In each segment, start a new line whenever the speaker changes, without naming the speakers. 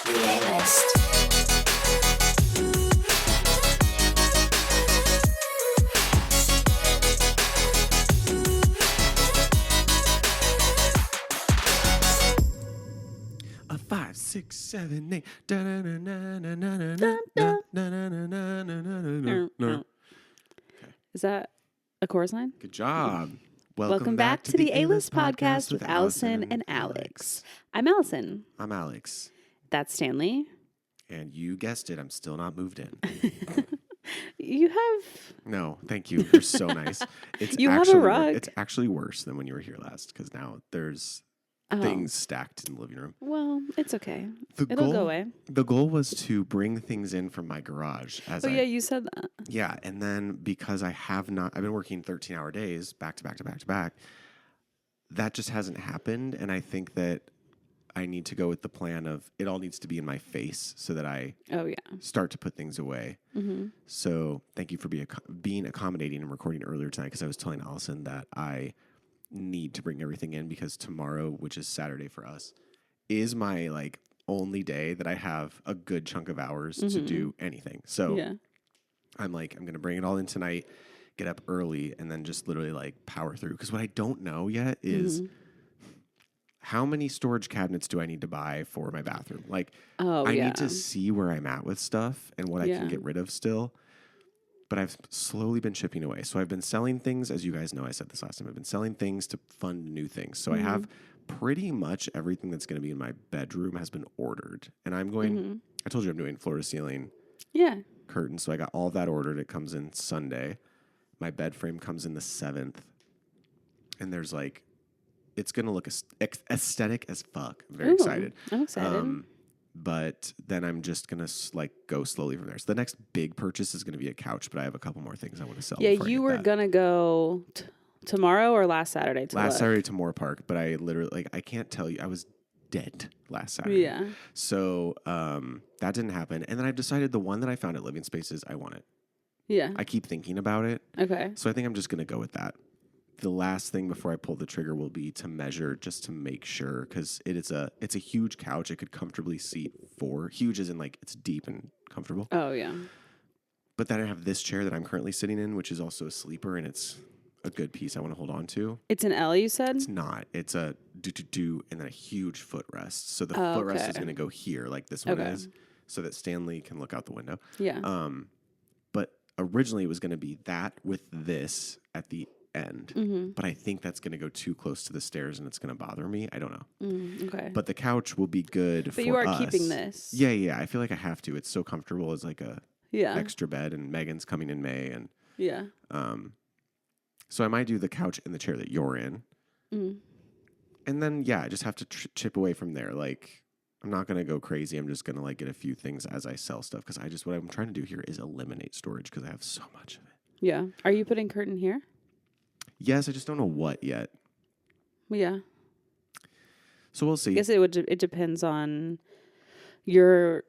The A-List.
A 5, 6, 7, 8.
Is that a chorus line?
Good job.
Welcome back to the A-List podcast with Allison and Alex. I'm Allison.
I'm Alex.
That's Stanley.
And you guessed it, I'm still not moved in.
You have...
No, thank you. You're so nice. It's
You have
actually
a rug.
It's actually worse than when you were here last because now there's things stacked in the living room.
Well, it's okay.
It'll
go away.
The goal was to bring things in from my garage.
Yeah, you said that.
Yeah, and then because I've been working 13-hour days back to back to back to back, that just hasn't happened. And I think that I need to go with the plan of it all needs to be in my face so that I start to put things away.
Mm-hmm.
So thank you for being accommodating and recording earlier tonight because I was telling Allison that I need to bring everything in because tomorrow, which is Saturday for us, is my only day that I have a good chunk of hours to do anything. So I'm going to bring it all in tonight, get up early, and then just literally power through. Because what I don't know yet is how many storage cabinets do I need to buy for my bathroom? I need to see where I'm at with stuff and what I can get rid of still. But I've slowly been chipping away. So I've been selling things, as you guys know, I said this last time, I've been selling things to fund new things. So I have pretty much everything that's going to be in my bedroom has been ordered. And I'm going, I told you I'm doing floor to ceiling curtains. So I got all of that ordered. It comes in Sunday. My bed frame comes in the 7th. And there's it's going to look aesthetic as fuck. I'm very excited.
I'm excited.
But then I'm just going to go slowly from there. So the next big purchase is going to be a couch, but I have a couple more things I want to sell.
Yeah, you were going to go tomorrow or last Saturday to
Last Saturday to Moore Park, but I literally, I can't tell you, I was dead last Saturday.
Yeah.
So that didn't happen. And then I've decided the one that I found at Living Spaces, I want it.
Yeah.
I keep thinking about it.
Okay.
So I think I'm just going to go with that. The last thing before I pull the trigger will be to measure just to make sure because it's a huge couch. It could comfortably seat 4. Huge as in it's deep and comfortable.
Oh, yeah.
But then I have this chair that I'm currently sitting in, which is also a sleeper, and it's a good piece I want to hold on to.
It's an L, you said?
It's not. It's a do and then a huge footrest. So the footrest is going to go here like this one is so that Stanley can look out the window.
Yeah.
But originally it was going to be that with this at the end, but I think that's going to go too close to the stairs and it's going to bother me. I don't know.
Okay.
But the couch will be good for us.
But you are keeping this.
Yeah. I feel like I have to. It's so comfortable as a extra bed, and Megan's coming in May, and so I might do the couch and the chair that you're in, and then I just have to chip away from there. I'm not going to go crazy. I'm just going to get a few things as I sell stuff because what I'm trying to do here is eliminate storage because I have so much of it.
Yeah. Are you putting curtain here?
Yes, I just don't know what yet.
Yeah.
So we'll see.
I guess it depends on your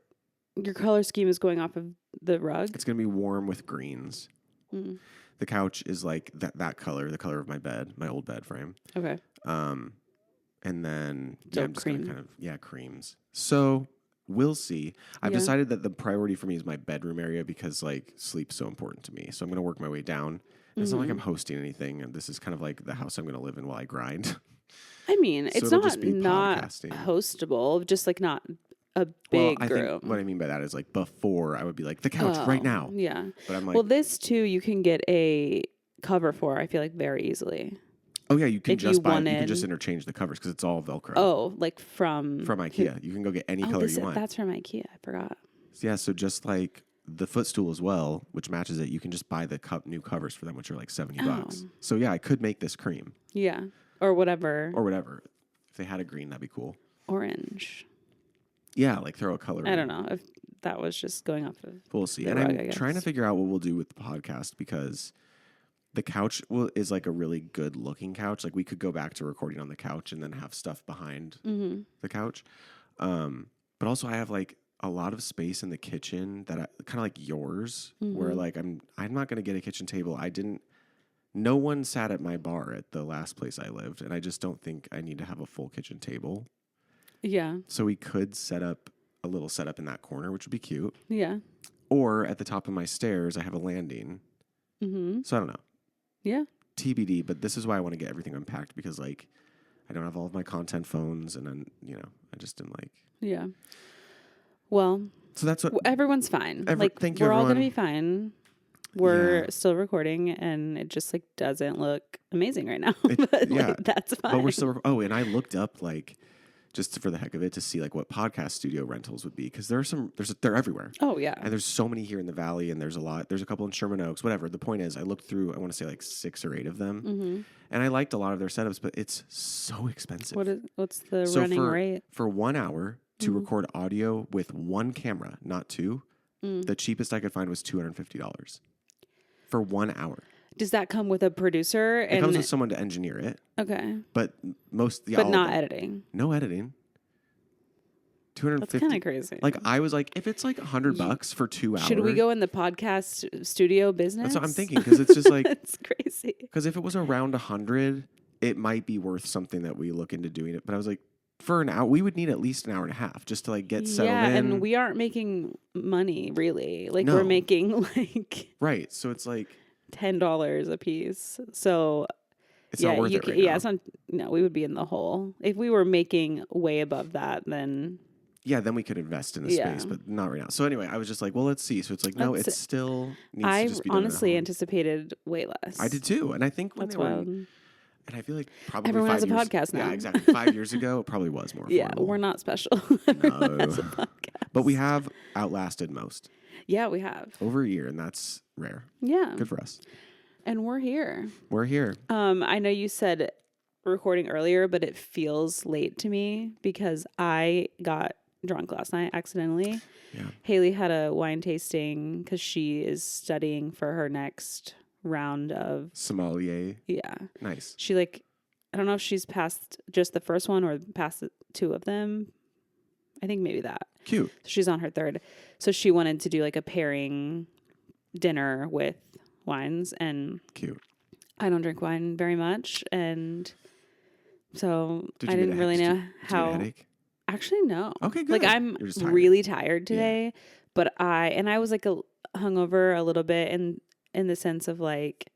color scheme is going off of the rug.
It's going to be warm with greens. The couch is that color, the color of my bed, my old bed frame.
Okay.
And then I'm just
cream.
going to creams. So we'll see. I've decided that the priority for me is my bedroom area because sleep's so important to me. So I'm going to work my way down. It's not like I'm hosting anything, and this is kind of the house I'm going to live in while I grind.
I mean,
So
it's not hostable, just not a big room.
What I mean by that is before I would be the couch right now.
Yeah.
But I'm
well, this too, you can get a cover for, I feel very easily.
Oh yeah, you can just interchange the covers because it's all Velcro.
Oh, from
IKEA. You can go get any color you want.
That's from IKEA. I forgot.
Yeah, so just the footstool as well, which matches it, you can just buy the new covers for them, which are $70. So yeah, I could make this cream.
Yeah. Or whatever.
If they had a green, that'd be cool.
Orange.
Yeah, throw a color.
I don't know if that was just going off of.
We'll see. And I'm trying to figure out what we'll do with the podcast because the couch is a really good looking couch. We could go back to recording on the couch and then have stuff behind the couch. But also I have a lot of space in the kitchen that kind of like yours, where I'm not going to get a kitchen table. No one sat at my bar at the last place I lived, and I just don't think I need to have a full kitchen table.
Yeah.
So we could set up a little setup in that corner, which would be cute.
Yeah.
Or at the top of my stairs, I have a landing.
Mm-hmm.
So I don't know.
Yeah.
TBD, but this is why I want to get everything unpacked because, like, I don't have all of my content phones, and then, you know, I just didn't like.
Yeah. Well,
so that's what
everyone's fine.
thank you,
we're all
everyone.
gonna be fine. We're still recording, and it just like doesn't look amazing right now. But like, that's fine.
But we're still. And I looked up like just for the heck of it to see like what podcast studio rentals would be because they're everywhere.
Oh yeah.
And there's so many here in the valley, and there's a couple in Sherman Oaks, whatever. The point is, I looked through. I want to say like 6 or 8 of them,
Mm-hmm.
and I liked a lot of their setups, but it's so expensive.
What's the running rate
for 1 hour to record audio with 1 camera, not 2? The cheapest I could find was $250 for 1 hour.
Does that come with a producer?
It comes with someone to engineer it.
Okay.
But but
not editing.
No editing. $250.
That's kind of crazy.
Like I was like, if it's like $100 for 2 hours,
should we go in the podcast studio business?
That's what I'm thinking because it's just like
it's crazy.
Because if it was around 100, it might be worth something that we look into doing it. But I was like, for an hour, we would need at least an hour and a half just to like get settled in.
Yeah, and we aren't making money really. Like
No.
we're making like
right. So it's like
$10 a piece. So
it's not worth it right now.
It's not. No, we would be in the hole if we were making way above that. Then
then we could invest in the space, but not right now. So anyway, I was just like, well, let's see. So it's like, no, it still needs to just be done. I
honestly anticipated way less.
I did too, and I think when
that's
they were.
wild.
And I feel like probably
everyone
5
has a
years,
podcast now.
Yeah, exactly. 5 years ago, it probably was more affordable.
Yeah, we're not special.
No.
Has a podcast.
But we have outlasted most.
Yeah, we have.
Over a year, and that's rare.
Yeah.
Good for us.
And we're here.
We're here.
I know you said recording earlier, but it feels late to me because I got drunk last night accidentally.
Yeah.
Haley had a wine tasting because she is studying for her next round of
sommelier.
Yeah.
Nice.
She I don't know if she's passed just the first one or passed 2 of them. I think maybe that.
Cute.
So she's on her 3rd. So she wanted to do like a pairing dinner with wines, and
cute.
I don't drink wine very much, and so I didn't really know how.
Did you get a headache?
Actually, no.
Okay, good.
Like I'm really tired today, but I was like hungover a little bit in the sense of like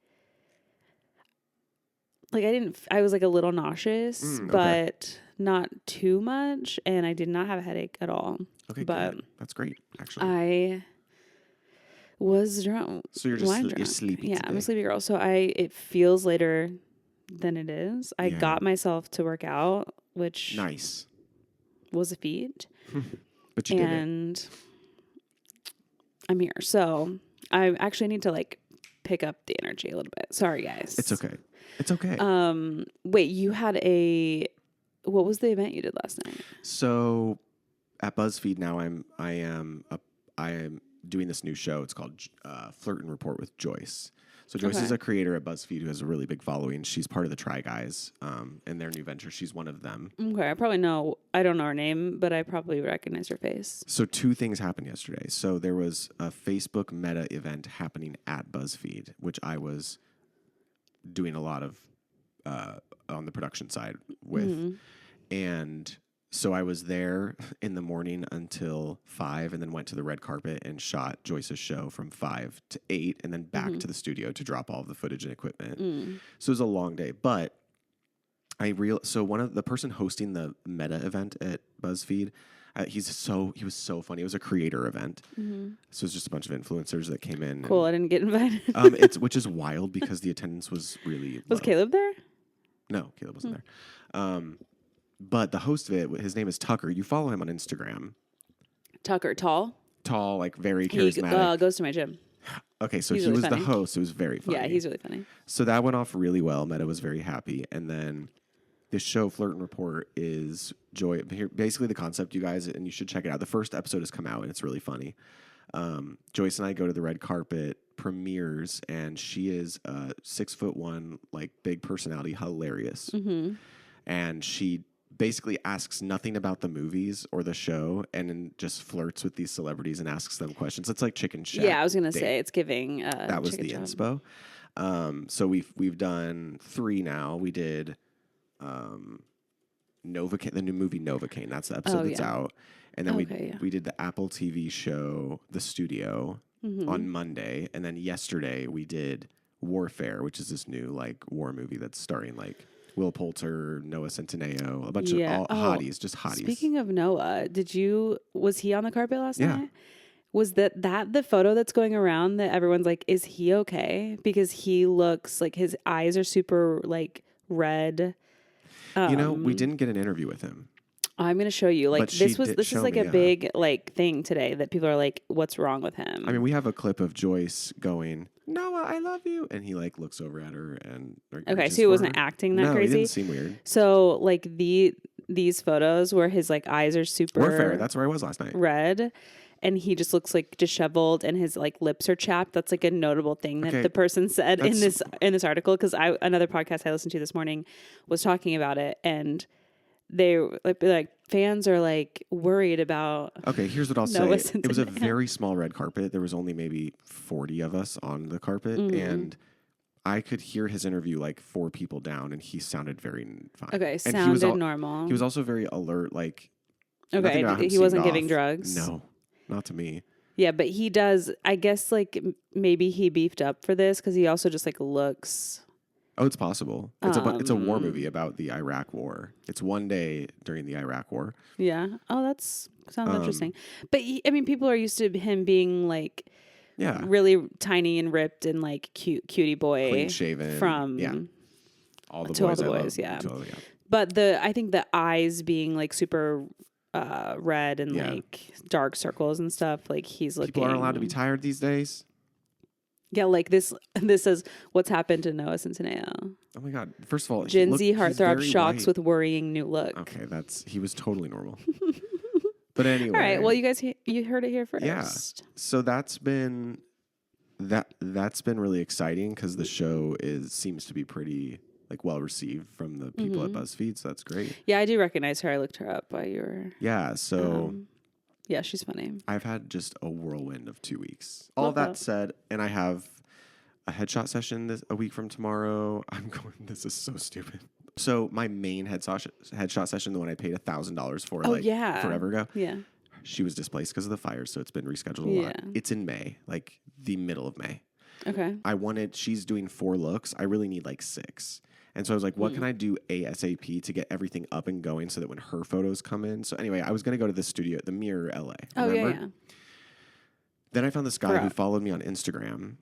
I was like a little nauseous, but not too much, and I did not have a headache at all.
Okay,
but
good. That's great, actually.
I was drunk.
So you're
you're
sleepy.
Yeah,
today.
I'm a sleepy girl. So it feels later than it is. I got myself to work out, which
nice
was a feat.
But you did it.
And I'm here. So I actually need to like pick up the energy a little bit. Sorry, guys.
It's okay. It's okay.
Wait, you had what was the event you did last night?
So at BuzzFeed now I am doing this new show. It's called Flirt and Report with Joyce. So Joyce is a creator at BuzzFeed who has a really big following. She's part of the Try Guys in their new venture. She's one of them.
Okay, I don't know her name, but I probably recognize her face.
So 2 things happened yesterday. So there was a Facebook Meta event happening at BuzzFeed, which I was doing a lot of on the production side with.
Mm-hmm.
And so I was there in the morning until 5 and then went to the red carpet and shot Joyce's show from 5 to 8 and then back to the studio to drop all of the footage and equipment. So it was a long day, but so the person hosting the Meta event at BuzzFeed, he was so funny. It was a creator event. So it was just a bunch of influencers that came in.
Cool. I didn't get invited.
Which is wild because the attendance was really
Was
low.
Caleb there?
No, Caleb wasn't there. But the host of it, his name is Tucker. You follow him on Instagram.
Tucker, tall,
like very charismatic.
He goes to my gym.
Okay, so
he's
he
really
was
funny.
the host. It was very funny.
Yeah, he's really funny.
So that went off really well. Meta was very happy. And then this show, Flirt and Report, is Joy. Basically the concept, you guys, and you should check it out. The first episode has come out, and it's really funny. Joyce and I go to the red carpet premieres, and she is 6'1", like big personality, hilarious. And she basically asks nothing about the movies or the show and then just flirts with these celebrities and asks them questions. It's like Chicken Shack.
Yeah, I was going to say it's giving
that was the inspo. So we've done 3 now. We did Novocaine, the new movie Novocaine. That's the episode that's out. And then
Okay,
we did the Apple TV show, The Studio, on Monday. And then yesterday we did Warfare, which is this new like war movie that's starring like Will Poulter, Noah Centineo, a bunch of hotties, just hotties.
Speaking of Noah, was he on the carpet last
Yeah.
night? Was that the photo that's going around that everyone's like, is he okay? Because he looks like his eyes are super like red.
We didn't get an interview with him.
I'm going to show you. Like
But she
this
did
is
show
like
me,
a big like thing today that people are like, what's wrong with him?
I mean, we have a clip of Joyce going, Noah, I love you. And he like looks over at her and
okay, so he wasn't acting that crazy.
He didn't seem weird.
So like these photos where his like eyes are super
Warfare, that's where I was last night.
Red. And he just looks like disheveled and his like lips are chapped. That's like a notable thing that the person said in this article. Because another podcast I listened to this morning was talking about it, and they like fans are like worried about.
Okay, here's what I'll say. It was a very small red carpet. There was only maybe 40 of us on the carpet, and I could hear his interview like 4 people down, and he sounded very fine.
Okay,
and
sounded normal.
He was also very alert. Like,
okay, he wasn't giving drugs.
No. Not to me.
Yeah, but he does. I guess like maybe he beefed up for this because he also just like looks.
Oh, it's possible. It's a war movie about the Iraq War. It's one day during the Iraq War.
Yeah. Oh, sounds interesting. But I mean, people are used to him being like, really tiny and ripped and like cutie boy,
clean shaven
from
all the
boys. Yeah.
Totally, yeah.
But I think the eyes being like super red and like dark circles and stuff. Like he's looking.
People aren't allowed to be tired these days.
Yeah, like this says what's happened to Noah Centineo.
Oh my God! First of all,
Gen Z heartthrob shocks with worrying new look.
Okay, he was totally normal. But anyway,
all right. Well, you guys, you heard it here first.
Yeah. So that's been really exciting because the show seems to be pretty like well received from the people at BuzzFeed. So that's great.
Yeah, I do recognize her. I looked her up while you were.
Yeah. So.
Yeah, she's funny.
I've had just a whirlwind of 2 weeks. All that said, and I have a headshot session a week from tomorrow. This is so stupid. So my main headshot session, the one I paid $1,000 for forever ago.
Yeah.
She was displaced because of the fire, so it's been rescheduled a lot. It's in May, like the middle of May.
Okay.
She's doing 4 looks. I really need like 6. And so I was like, what can I do ASAP to get everything up and going so that when her photos come in? So anyway, I was going to go to the studio, the Mirror LA.
Oh,
remember?
yeah.
Then I found this guy who followed me on Instagram,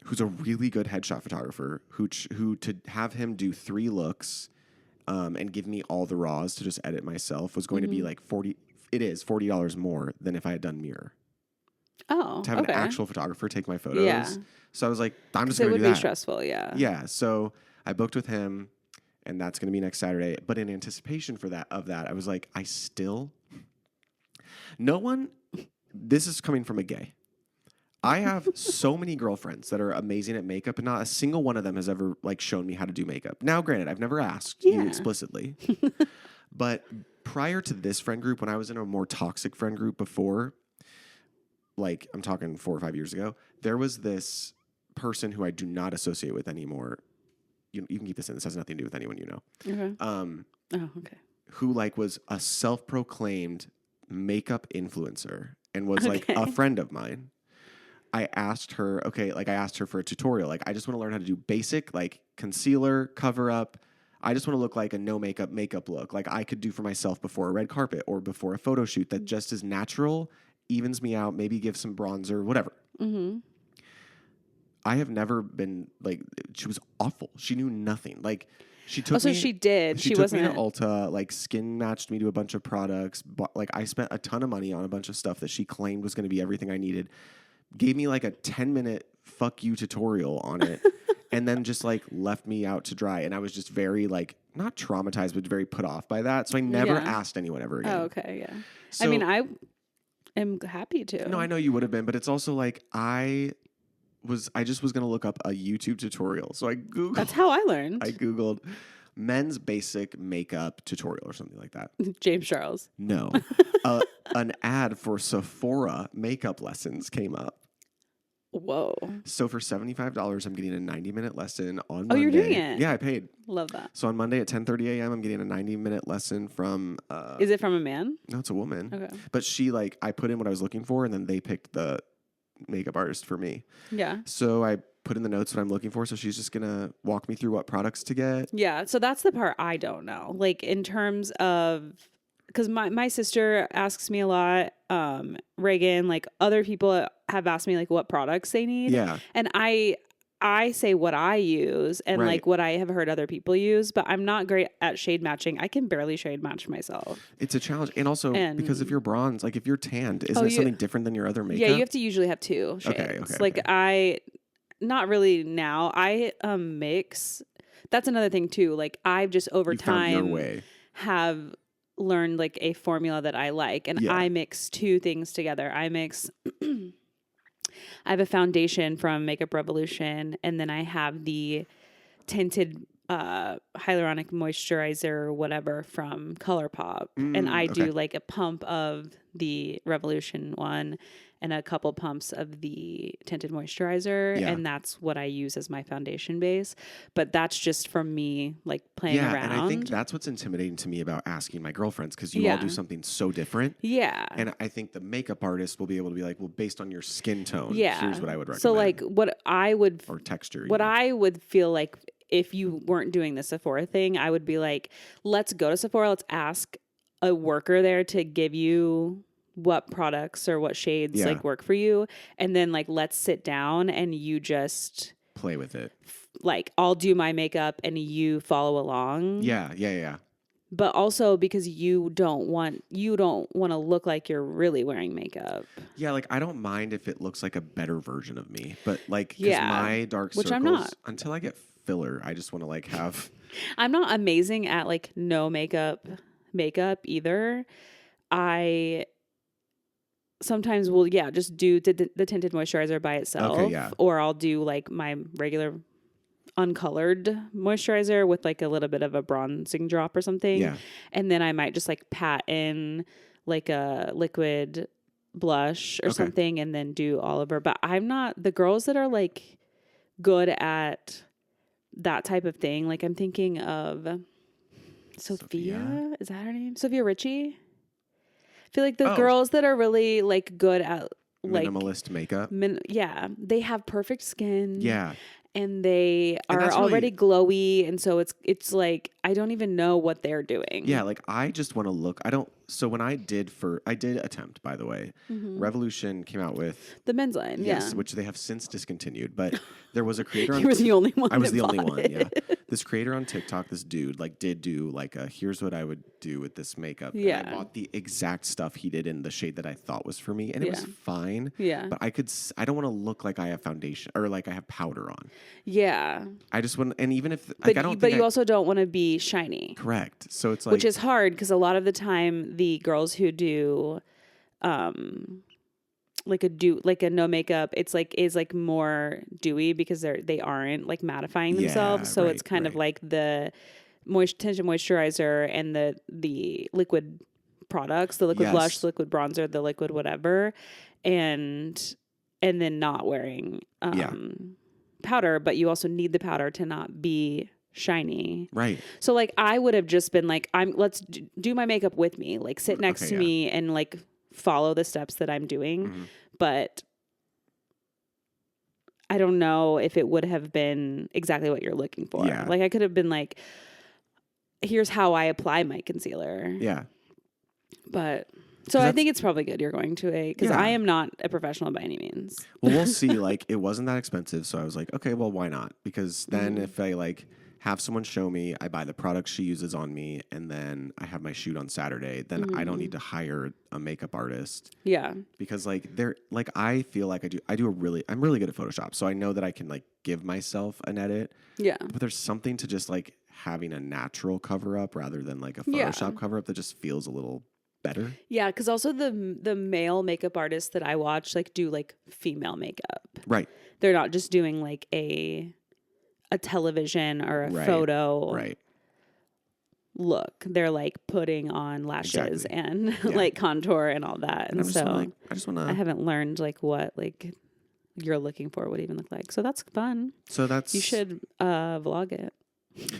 who's a really good headshot photographer, who to have him do 3 looks and give me all the raws to just edit myself was going to be like $40 more than if I had done Mirror.
Oh,
to have an actual photographer take my photos.
Yeah.
So I was like, I'm just going to do that.
It would be stressful, yeah.
Yeah, so I booked with him, and that's going to be next Saturday. But in anticipation of that, I was like, this is coming from a gay. I have so many girlfriends that are amazing at makeup, and not a single one of them has ever like shown me how to do makeup. Now, granted, I've never asked you explicitly, but prior to this friend group, when I was in a more toxic friend group before, like I'm talking 4 or 5 years ago, there was this person who I do not associate with anymore. You can keep this in. This has nothing to do with anyone you know.
Okay. Okay.
Who like was a self-proclaimed makeup influencer and was like a friend of mine. I asked her for a tutorial. Like, I just want to learn how to do basic, like concealer, cover up. I just want to look like a no makeup look. Like I could do for myself before a red carpet or before a photo shoot that just is natural, evens me out, maybe give some bronzer, whatever. Mm-hmm. I have never been like, she was awful. She knew nothing. Like she took me.
She did.
She took me to Ulta, like skin matched me to a bunch of products. But like I spent a ton of money on a bunch of stuff that she claimed was going to be everything I needed. Gave me like a 10-minute fuck you tutorial on it. And then just like left me out to dry. And I was just very like, not traumatized, but very put off by that. So I never asked anyone ever again.
Oh, okay. Yeah. So, I mean, I am happy to.
No, I know you would have been, but it's also like I just was going to look up a YouTube tutorial. So I Googled.
That's how I learned.
I Googled men's basic makeup tutorial or something like that.
James Charles.
No. An ad for Sephora makeup lessons came up.
Whoa.
So for $75, I'm getting a 90-minute lesson on Monday.
Oh, you're doing it?
Yeah, I paid.
Love that.
So on Monday at 10:30 a.m., I'm getting a 90-minute lesson from...
Is it from a man?
No, it's a woman.
Okay.
But she, like, I put in what I was looking for, and then they picked the makeup artist for me.
Yeah.
So I put in the notes what I'm looking for, so she's just going to walk me through what products to get.
Yeah, so that's the part I don't know. Like, in terms of... Because my sister asks me a lot, Reagan, like, other people have asked me, like, what products they need.
Yeah.
And I say what I use and, like, what I have heard other people use, but I'm not great at shade matching. I can barely shade match myself.
It's a challenge. And also, because if you're bronze, like, if you're tanned, isn't it something different than your other makeup?
Yeah, you have to usually have 2 shades. Okay. Not really now. I mix. That's another thing, too. Like, I've just over time have... learned like a formula that I like, and I mix 2 things together. I have a foundation from Makeup Revolution, and then I have the tinted hyaluronic moisturizer or whatever from ColourPop, and I do like a pump of the Revolution one and a couple pumps of the tinted moisturizer, and that's what I use as my foundation base. But that's just from me, like, playing around.
And I think that's what's intimidating to me about asking my girlfriends, because you all do something so different.
Yeah.
And I think the makeup artist will be able to be like, well, based on your skin tone, here's what I would recommend.
So, like, what I would...
Or texture.
What I would feel like if you weren't doing the Sephora thing, I would be like, let's go to Sephora, let's ask a worker there to give you... what products or what shades like work for you, and then like let's sit down and you just
play with it.
Like, I'll do my makeup and you follow along.
Yeah.
But also because you don't want to look like you're really wearing makeup.
Yeah, like I don't mind if it looks like a better version of me, but like my dark circles,
I'm not.
Until I get filler, I just want to like have.
I'm not amazing at like no makeup either. I sometimes will just do the tinted moisturizer by itself, or I'll do like my regular uncolored moisturizer with like a little bit of a bronzing drop or something, and then I might just like pat in like a liquid blush or something, and then do all over. But I'm not the girls that are like good at that type of thing. Like, I'm thinking of Sophia. Is that her name? Sophia Richie. I feel like the girls that are really like good at like
minimalist makeup.
They have perfect skin.
Yeah.
And they are already glowy, and so it's like I don't even know what they're doing.
Yeah, like I just want to look. So when I did attempt, by the way, Revolution came out with
the men's line,
which they have since discontinued. But there was a creator.
You were the only one.
I was the only one. Yeah, this creator on TikTok, this dude, like did do like a here's what I would do with this makeup.
Yeah,
and I bought the exact stuff he did in the shade that I thought was for me, and it was fine.
Yeah,
but I don't want to look like I have foundation or like I have powder on.
Yeah,
I just want, and even if like
but you also don't want to be shiny.
Correct. So it's like,
which is hard because a lot of the time the girls who do like a no makeup, is more dewy because they aren't like mattifying themselves. So it's kind of like the tinted moisturizer and the liquid products, the liquid blush, the liquid bronzer, the liquid whatever, and then not wearing powder, but you also need the powder to not be shiny.
Right.
So like I would have just been like, let's do my makeup with me, like sit next to me and like follow the steps that I'm doing. But I don't know if it would have been exactly what you're looking for. Yeah. Like I could have been like, here's how I apply my concealer.
Yeah.
But so I think it's probably good you're going to because I am not a professional by any means.
Well, we'll see. Like it wasn't that expensive. So I was like, okay, well, why not? Because then if I like have someone show me, I buy the products she uses on me, and then I have my shoot on Saturday, then I don't need to hire a makeup artist. Yeah. Because like I feel like I'm really good at Photoshop. So I know that I can like give myself an edit. Yeah. But there's something to just like having a natural cover up rather than like a Photoshop cover up that just feels a little better. Yeah, because also the male makeup artists that I watch like do like female makeup. Right. They're not just doing like a television or a photo look. They're like putting on lashes and like contour and all that. And so I haven't learned like what like
you're looking for would even look like. So that's fun.
So that's...
You should vlog it.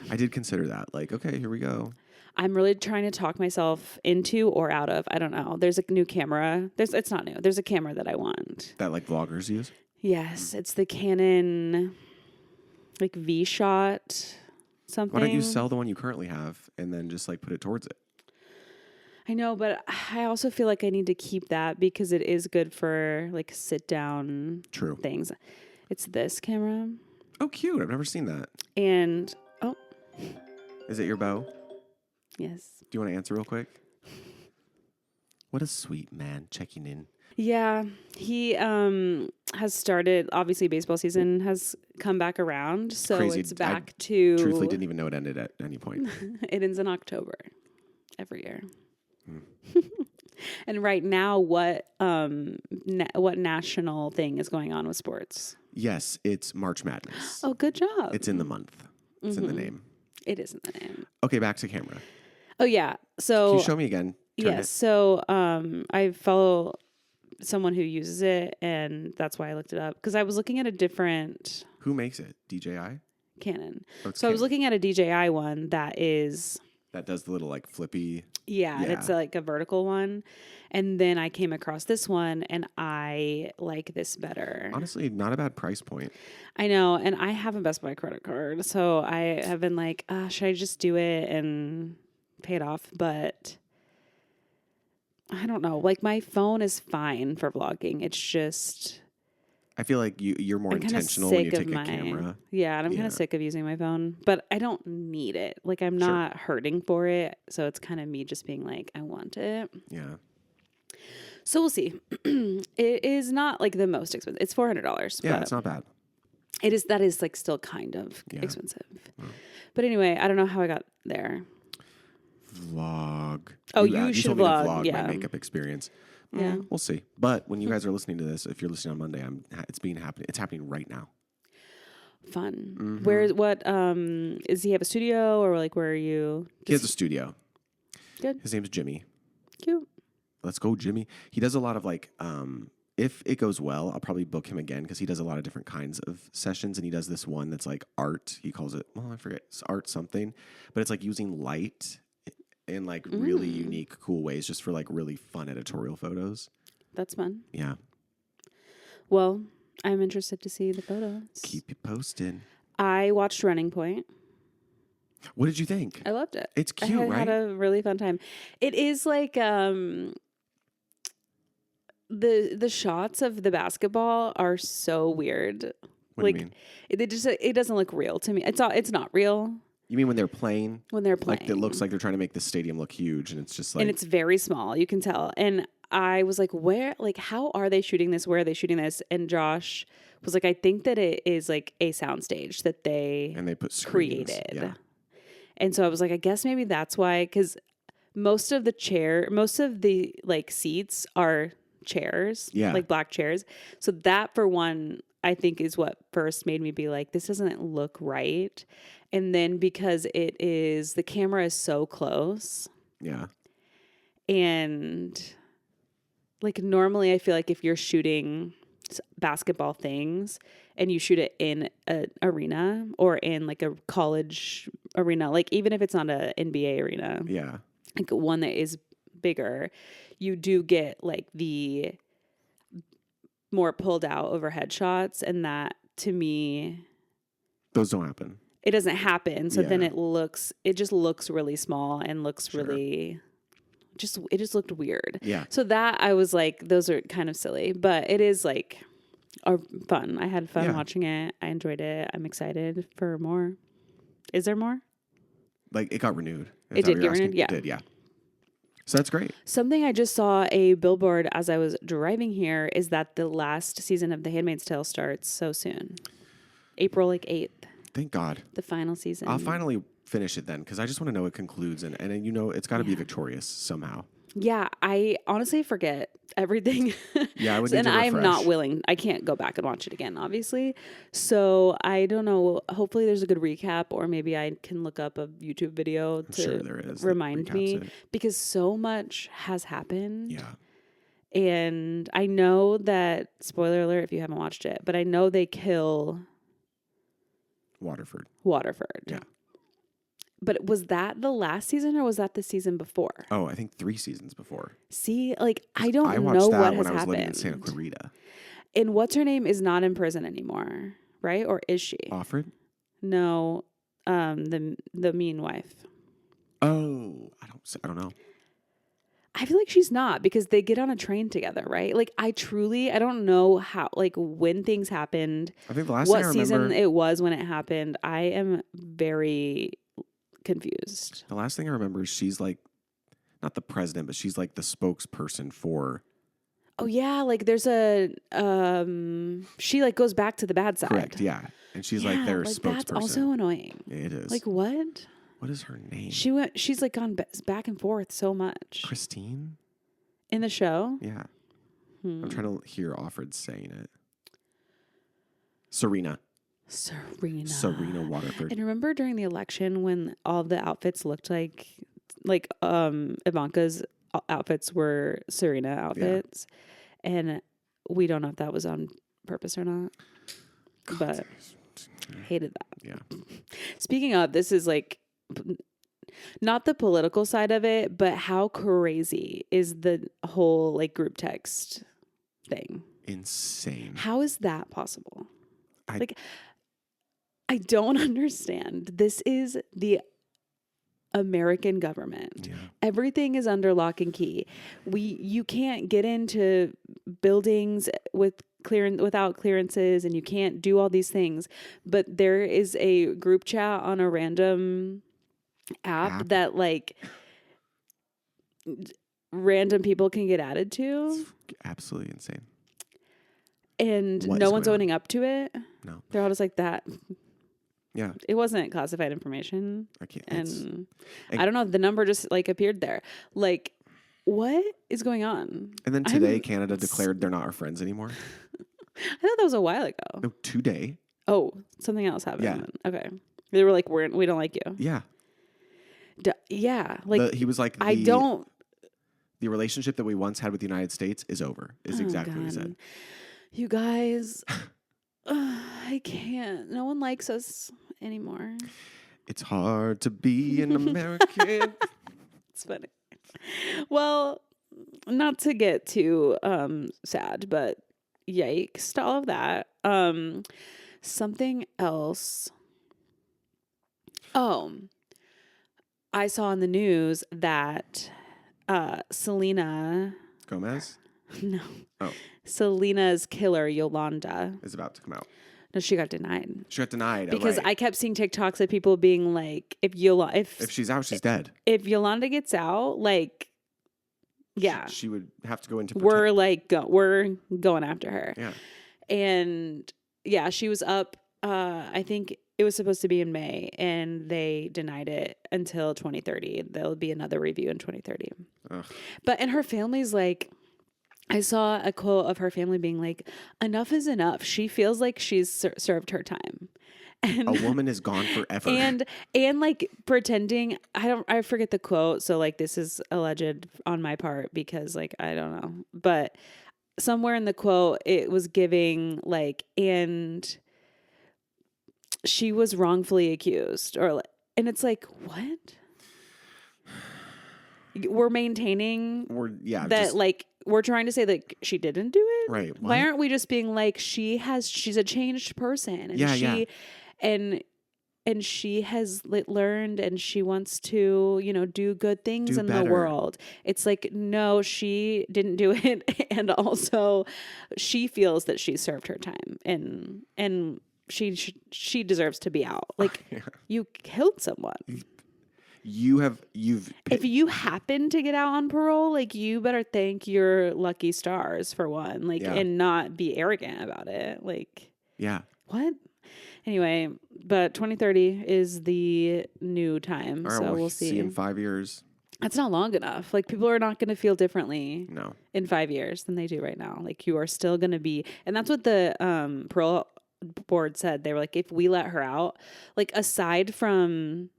I did consider that. Like, okay, here we go.
I'm really trying to talk myself into or out of. I don't know. There's a new camera. It's not new. There's a camera that I want.
That like vloggers use?
Yes. It's the Canon like V-Shot something.
Why don't you sell the one you currently have and then just like put it towards it?
I know, but I also feel like I need to keep that because it is good for like sit down things. It's this camera.
Oh, cute. I've never seen that.
And,
is it your beau?
Yes.
Do you want to answer real quick? What a sweet man checking in.
Yeah, he has started, obviously baseball season has come back around, so
Crazy.
it's back to...
Truthfully didn't even know it ended at any point.
It ends in October every year. And right now, what national thing is going on with sports?
Yes, it's March Madness.
Oh, good job.
It's in the month. It's in the name.
It is in the name.
Okay, back to camera.
Oh, yeah. So...
Can you show me again?
Yes. So I follow someone who uses it, and that's why I looked it up. Because I was looking at a different...
Who makes it? DJI?
Canon.
Oh,
so Canon. I was looking at a DJI one that is...
That does the little like flippy...
Yeah, and it's like a vertical one. And then I came across this one, and I like this better.
Honestly, not a bad price point.
I know, and I have a Best Buy credit card, so I have been like, should I just do it and pay it off? But I don't know. Like, my phone is fine for vlogging. It's just...
I feel like you're more intentional when you take a camera.
Yeah, and I'm kind of sick of using my phone, but I don't need it. Like, I'm not hurting for it, so it's kind of me just being like, I want it.
Yeah.
So we'll see. It is not like the most expensive. It's $400.
Yeah, it's not bad.
That is like still kind of expensive. Oh. But anyway, I don't know how I got there.
Vlog.
Oh, you should
told me
vlog.
To vlog my makeup experience.
Yeah,
we'll see. But when you guys are listening to this, if you're listening on Monday, it's happening right now.
Fun. Mm-hmm. Does he have a studio or like where are you?
He has a studio.
Good.
His name's Jimmy.
Cute.
Let's go, Jimmy. He does a lot of like, if it goes well, I'll probably book him again because he does a lot of different kinds of sessions, and he does this one that's like art. He calls it, I forget, it's art something, but it's like using light in like really unique, cool ways just for like really fun editorial photos.
That's fun.
Yeah.
Well, I'm interested to see the photos.
Keep it posted.
I watched Running Point.
What did you think?
I loved it.
It's cute, right?
I had a really fun time. It is like the shots of the basketball are so weird.
What do you mean?
It doesn't look real to me. It's not real.
You mean when they're playing?
When they're playing.
Like it looks like they're trying to make the stadium look huge, and it's just like...
And it's very small. You can tell. And I was like, how are they shooting this? Where are they shooting this? And Josh was like, I think that it is like a soundstage that they...
And they put screens.
Created.
Yeah.
And so I was like, I guess maybe that's why, because most of the like seats are chairs.
Yeah.
Like black chairs. So that for one... I think is what first made me be like, this doesn't look right. And then because the camera is so close.
Yeah.
And like normally I feel like if you're shooting basketball things and you shoot it in an arena or in like a college arena, like even if it's not an NBA arena.
Yeah.
Like one that is bigger, you do get like the more pulled out overhead shots, and that to me,
those don't happen.
It doesn't happen. So then it just looks really small and looks really it just looked weird.
Yeah.
So that I was like, those are kind of silly, but it is like fun. I had fun watching it. I enjoyed it. I'm excited for more. Is there more?
Like it got renewed.
It did get renewed. Yeah.
It did. Yeah. So that's great.
Something I just saw a billboard as I was driving here is that the last season of The Handmaid's Tale starts so soon. April 8th.
Thank God.
The final season.
I'll finally finish it then because I just want to know it concludes and it's got to be victorious somehow.
Yeah, I honestly forget everything.
Yeah, I would need
and
to refresh.
I'm not willing. I can't go back and watch it again, obviously. So I don't know. Hopefully there's a good recap, or maybe I can look up a YouTube video to
there is
remind me because so much has happened.
Yeah.
And I know that, spoiler alert if you haven't watched it, but I know they kill
Waterford.
Yeah. But was that the last season or was that the season before?
Oh, I think 3 seasons before.
See, like, I don't
I
know
watched that
what
when
has
I was living in
happened.
Santa Clarita.
And what's her name is not in prison anymore, right? Or is she?
Offred?
No, the mean wife.
Oh, I don't know.
I feel like she's not, because they get on a train together, right? Like, I don't know how, like, when things happened.
I think the last
what
thing I
season
remember,
it was when it happened. I am very confused.
the last thing I remember is she's like, not the president, but she's like the spokesperson for.
Oh yeah, like there's a she like goes back to the bad side.
Correct, yeah. And she's like their
like
spokesperson.
That's also annoying.
It is.
Like what?
What is her name?
She's like gone back and forth so much.
Christine?
In the show?
Yeah. I'm trying to hear Offred saying it. Serena Waterford.
And remember during the election when all the outfits looked like Ivanka's outfits were Serena outfits, and we don't know if that was on purpose or not.
God,
but hated that.
Yeah.
Speaking of, this is like not the political side of it, but how crazy is the whole like group text thing?
Insane.
How is that possible? I don't understand. This is the American government.
Yeah.
Everything is under lock and key. You can't get into buildings without clearances, and you can't do all these things. But there is a group chat on a random app that like random people can get added to.
It's absolutely insane.
And no one's owning up to it.
No.
They're all just like that.
Yeah.
It wasn't classified information.
I can't.
And I don't know. The number just like appeared there. Like, what is going on?
And then today, Canada declared they're not our friends anymore.
I thought that was a while ago.
No, today.
Oh, something else happened.
Yeah.
Then. Okay. They were like, we don't like you.
Yeah.
Yeah. Like
he was like, the relationship that we once had with the United States is over. Is exactly what he said.
You guys, I can't. No one likes us anymore.
It's hard to be an American.
It's funny. Well, not to get too sad, but yikes to all of that. Something else. Oh, I saw in the news that Selena
Gomez?
No.
Oh.
Selena's killer, Yolanda,
is about to come out.
No, she got denied.
She got denied.
Because
right.
I kept seeing TikToks of people being like, if
she's out, she's dead.
If Yolanda gets out, like, yeah.
She would have to go into
we're going after her.
Yeah.
And yeah, she was up, I think it was supposed to be in May, and they denied it until 2030. There'll be another review in 2030.
Ugh.
And her family's like, I saw a quote of her family being like, enough is enough. She feels like she's served her time. And
a woman is gone forever.
And like pretending, I forget the quote. So like, this is alleged on my part because like, I don't know, but somewhere in the quote, it was giving like, and she was wrongfully accused and it's like, what? We're maintaining we're trying to say that she didn't do it.
Right. What?
Why aren't we just being like, she's a changed person and and she has learned and she wants to, do good things in the world. It's like, no, she didn't do it. And also she feels that she served her time and she deserves to be out. Like you killed someone. If you happen to get out on parole, like you better thank your lucky stars for one, and not be arrogant about it. Like,
yeah,
what? Anyway, but 2030 is the new time,
all right,
so we'll see.
In 5 years.
That's not long enough. Like people are not going to feel differently.
No.
In 5 years than they do right now. Like you are still going to be, and that's what the parole board said. They were like, if we let her out, like aside from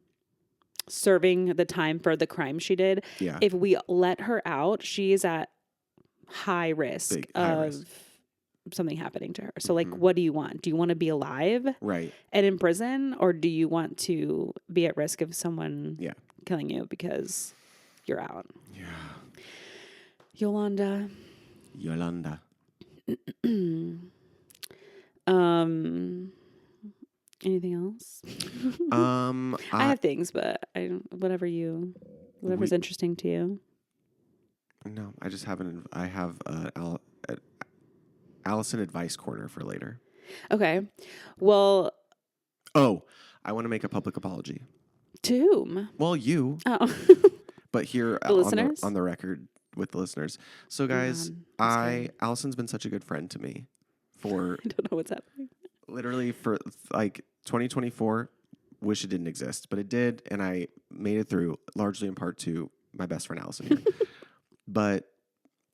serving the time for the crime she did, if we let her out, she is at high risk
Big, high
of
risk.
something happening to her. So like, what do you want? Do you want to be alive
Right.
and in prison, or do you want to be at risk of someone killing you because you're out?
Yeah.
Yolanda. Anything else? I have things, but whatever's interesting to you.
No, I just haven't. I have Allison advice corner for later.
Okay. Well.
Oh, I want to make a public apology.
To whom?
Well, you.
Oh.
But here on the record with the listeners. So guys, Allison's been such a good friend to me for
I don't know what's happening.
Literally for like 2024, wish it didn't exist, but it did, and I made it through largely in part to my best friend Allison here.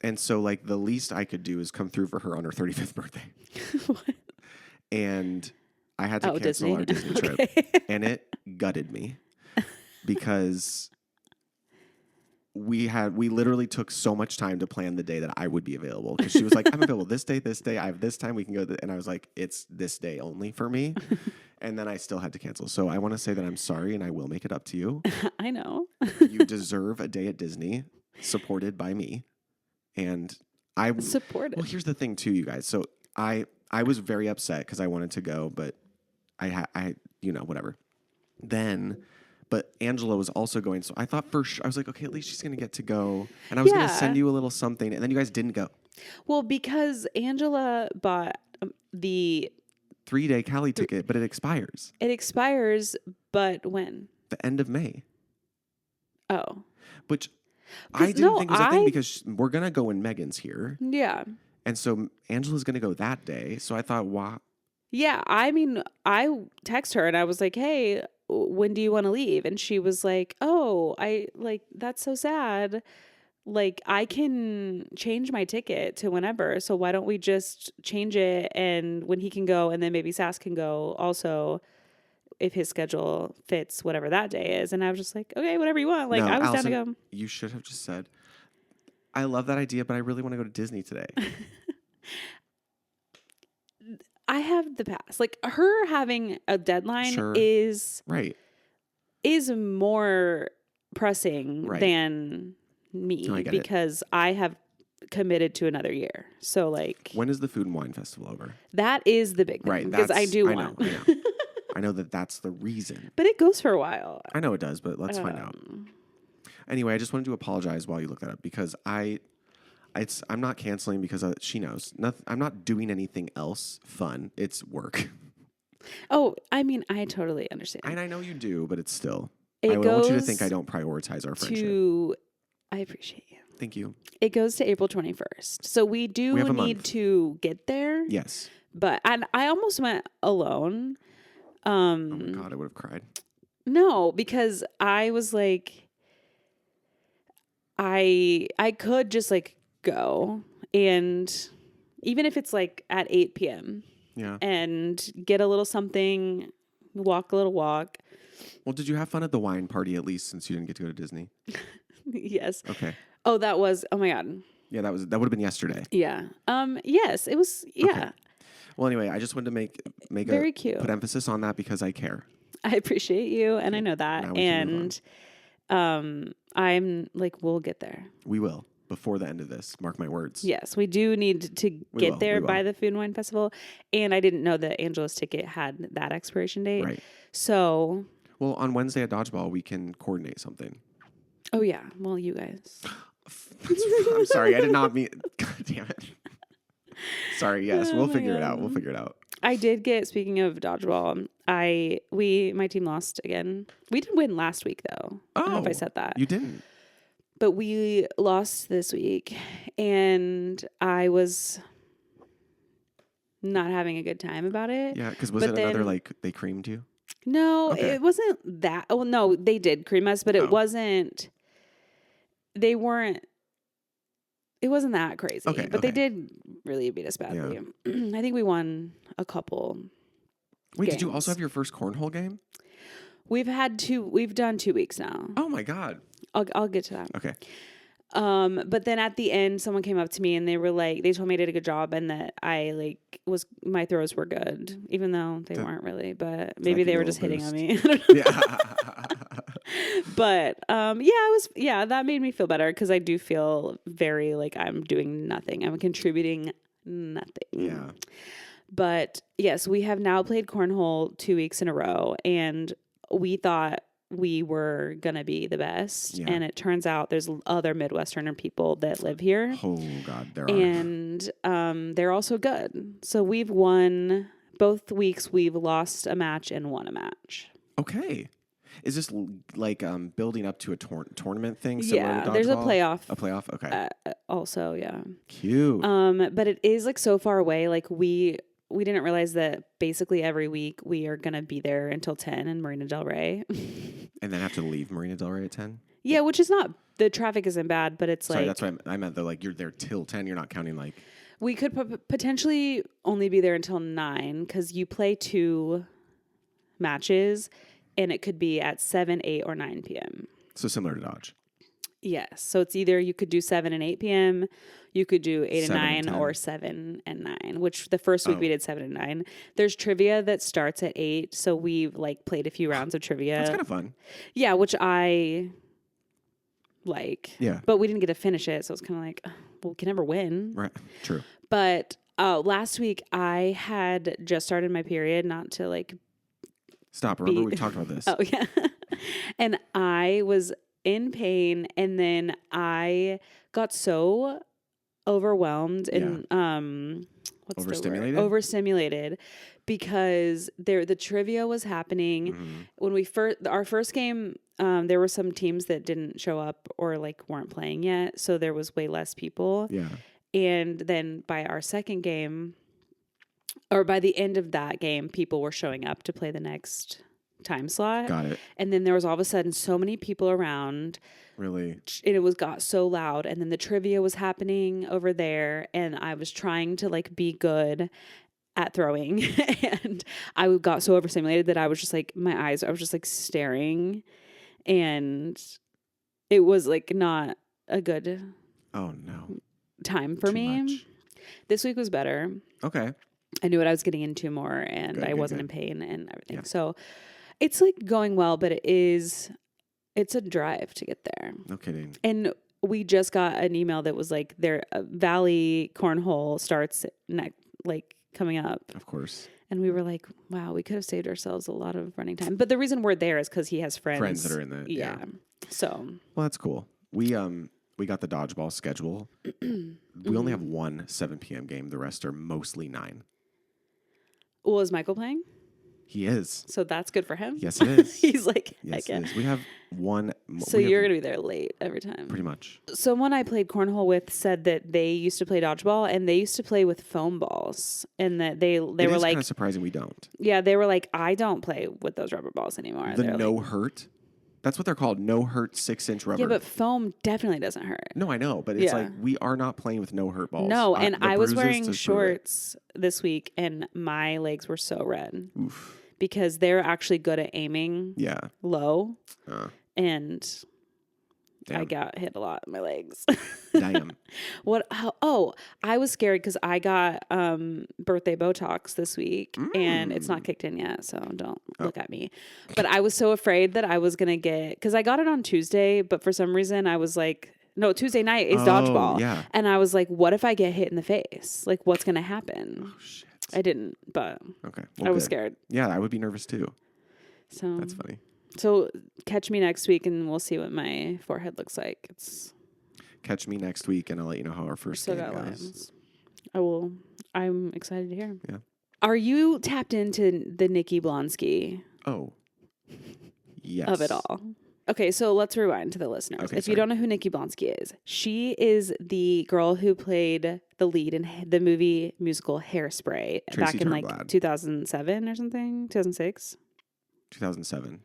And so like the least I could do is come through for her on her 35th birthday.
What?
And I had to cancel
Disney.
our Disney trip, and it gutted me because we literally took so much time to plan the day that I would be available, because she was like, I'm available this day, I have this time, we can go. And I was like, it's this day only for me. And then I still had to cancel. So I want to say that I'm sorry, and I will make it up to you.
I know.
You deserve a day at Disney supported by me. And I
supported.
Well, here's the thing too, you guys. So I was very upset because I wanted to go, but I whatever. But Angela was also going, so I thought for sure, I was like, okay, at least she's going to get to go. And I was going to send you a little something, and then you guys didn't go.
Well, because Angela bought the
3-day Cali ticket, but it expires.
It expires, but when?
The end of May.
Oh.
Which I didn't think was a thing, because we're going to go when Megan's here.
Yeah.
And so Angela's going to go that day. So I thought, wow.
Yeah. I mean, I text her and I was like, hey, when do you want to leave? And she was like, oh, that's so sad. Like, I can change my ticket to whenever. So why don't we just change it? And when he can go, and then maybe Sass can go also, if his schedule fits whatever that day is. And I was just like, okay, whatever you want. Like, I was
Allison,
down to go.
You should have just said, I love that idea, but I really want to go to Disney today.
I have the pass. Like, her having a deadline is more pressing than me, because I have committed to another year. So like,
when is the Food and Wine Festival over?
That is the big thing,
right?
Because I do want.
I know. I know that's the reason.
But it goes for a while.
I know it does, but let's find out. Anyway, I just wanted to apologize while you look that up, because I'm not canceling because she knows. I'm not doing anything else fun. It's work. Oh,
I mean, I totally understand.
And I know you do, but it's still. I don't want you to think I don't prioritize our friendship.
I appreciate you.
Thank you.
It goes to April 21st. So we need to get there.
Yes.
But I almost went alone.
Oh my God, I would have cried.
No, because I was like, I could just like go, and even if it's like at 8 p.m.
Yeah.
And get a little something, walk a little walk.
Well, did you have fun at the wine party at least, since you didn't get to go to Disney?
Yes.
Okay.
Oh, that was, oh my God.
Yeah, that would have been yesterday.
Yeah. Yes, it was. Yeah. Okay.
Well, anyway, I just wanted to make
very cute.
Put emphasis on that because I care.
I appreciate you, and I know that. And I'm like, we'll get there.
We will, before the end of this. Mark my words.
Yes, we do need to get there by the Food and Wine Festival. And I didn't know that Angela's ticket had that expiration date.
Right.
So.
Well, on Wednesday at Dodgeball, we can coordinate something.
Oh, yeah. Well, you guys.
I'm sorry. I did not mean. God damn it. Sorry. Yes, we'll figure it out. We'll figure it out.
I did get, speaking of dodgeball, my team lost again. We did win last week, though. I don't know if I said that.
You didn't.
But we lost this week, and I was not having a good time about it.
Yeah, because was it another, like, they creamed you?
No, It wasn't that. Oh, no, they did cream us, but it wasn't. It wasn't that crazy. Okay, but they did really beat us badly. Yeah. I think we won a couple.
Wait, games. Did you also have your first cornhole game?
We've done 2 weeks now.
Oh my God.
I'll get to that.
Okay.
But then at the end, someone came up to me and they were like, they told me I did a good job and that my throws were good, even though they weren't really, but maybe they were just hitting on me. Yeah. But, that made me feel better because I do feel very like I'm doing nothing. I'm contributing nothing.
Yeah.
But yes, we have now played cornhole 2 weeks in a row and we thought we were going to be the best. Yeah. And it turns out there's other Midwesterner people that live here.
Oh, God, there are.
And they're also good. So we've won both weeks. We've lost a match and won a match.
Okay. Is this like building up to a tournament thing?
Yeah, there's a playoff.
A playoff? Okay.
Also, yeah.
Cute.
But it is like so far away. Like we didn't realize that basically every week we are going to be there until 10 in Marina Del Rey.
And then have to leave Marina Del Rey at 10?
Yeah, which is not, the traffic isn't bad, but it's
Sorry, that's what I meant though. Like you're there till 10. You're not counting like.
We could potentially only be there until 9 because you play 2 matches and it could be at 7, 8, or 9 p.m.
So similar to Dodge.
Yes. So it's either you could do 7 and 8 p.m., you could do 8 and 9, or 7 and 9, which the first week we did 7 and 9. There's trivia that starts at 8. So we've like played a few rounds of trivia.
That's kind of fun.
Yeah, which I like.
Yeah.
But we didn't get to finish it. So it's kind of like, well, we can never win.
Right. True.
But last week I had just started my period, not to like.
Stop. Remember we talked about this.
Oh, yeah. And I was in pain. And then I got so overwhelmed and
overstimulated?
Overstimulated because the trivia was happening. Mm-hmm. When our first game, there were some teams that didn't show up or like weren't playing yet. So there was way less people.
Yeah.
And then by our second game, or by the end of that game, people were showing up to play the next time slot.
Got it.
And then there was all of a sudden so many people around.
Really?
And it got so loud. And then the trivia was happening over there. And I was trying to like be good at throwing. And I got so overstimulated that I was just like, I was just like staring. And it was like not a good time for me. Much. This week was better.
Okay.
I knew what I was getting into more and I wasn't in pain and everything. Yeah. So it's like going well, but it's a drive to get there.
No kidding.
And we just got an email that was like their Valley Cornhole starts coming up.
Of course.
And we were like, wow, we could have saved ourselves a lot of running time. But the reason we're there is because he has friends.
Friends that are in the,
yeah. So.
Well, that's cool. We got the dodgeball schedule. We only have one 7 p.m. game. The rest are mostly 9.
Well, is Michael playing?
He is.
So that's good for him?
Yes, it is.
He's like,
yes, it is. We have one.
So you're going to be there late every time?
Pretty much.
Someone I played cornhole with said that they used to play dodgeball and they used to play with foam balls and that they were like. It's kind
of surprising we don't.
Yeah, they were like, I don't play with those rubber balls anymore.
The no hurt? That's what they're called. No hurt 6-inch rubber.
Yeah, but foam definitely doesn't hurt.
No, I know. But it's like we are not playing with no hurt balls.
No, and I was wearing shorts this week and my legs were so red.
Oof.
Because they're actually good at aiming low. And damn. I got hit a lot in my legs.
Damn.
I was scared because I got birthday Botox this week and it's not kicked in yet, so don't look at me. But I was so afraid that I was going to because I got it on Tuesday, but for some reason I was like, no, Tuesday night is dodgeball.
Yeah.
And I was like, what if I get hit in the face? Like, what's going to happen?
Oh, shit.
I didn't, but
okay.
I was scared.
Yeah, I would be nervous too.
So
that's funny. So
catch me next week and we'll see what my forehead looks like.
Catch me next week and I'll let you know how our first game goes.
Lines. I will. I'm excited to hear.
Yeah.
Are you tapped into the Nikki Blonsky?
Oh, yes.
Of it all. Okay, so let's rewind to the listeners.
Okay,
if you don't know who Nikki Blonsky is, she is the girl who played the lead in the movie musical Hairspray back in like 2007 or something, 2006?
2007.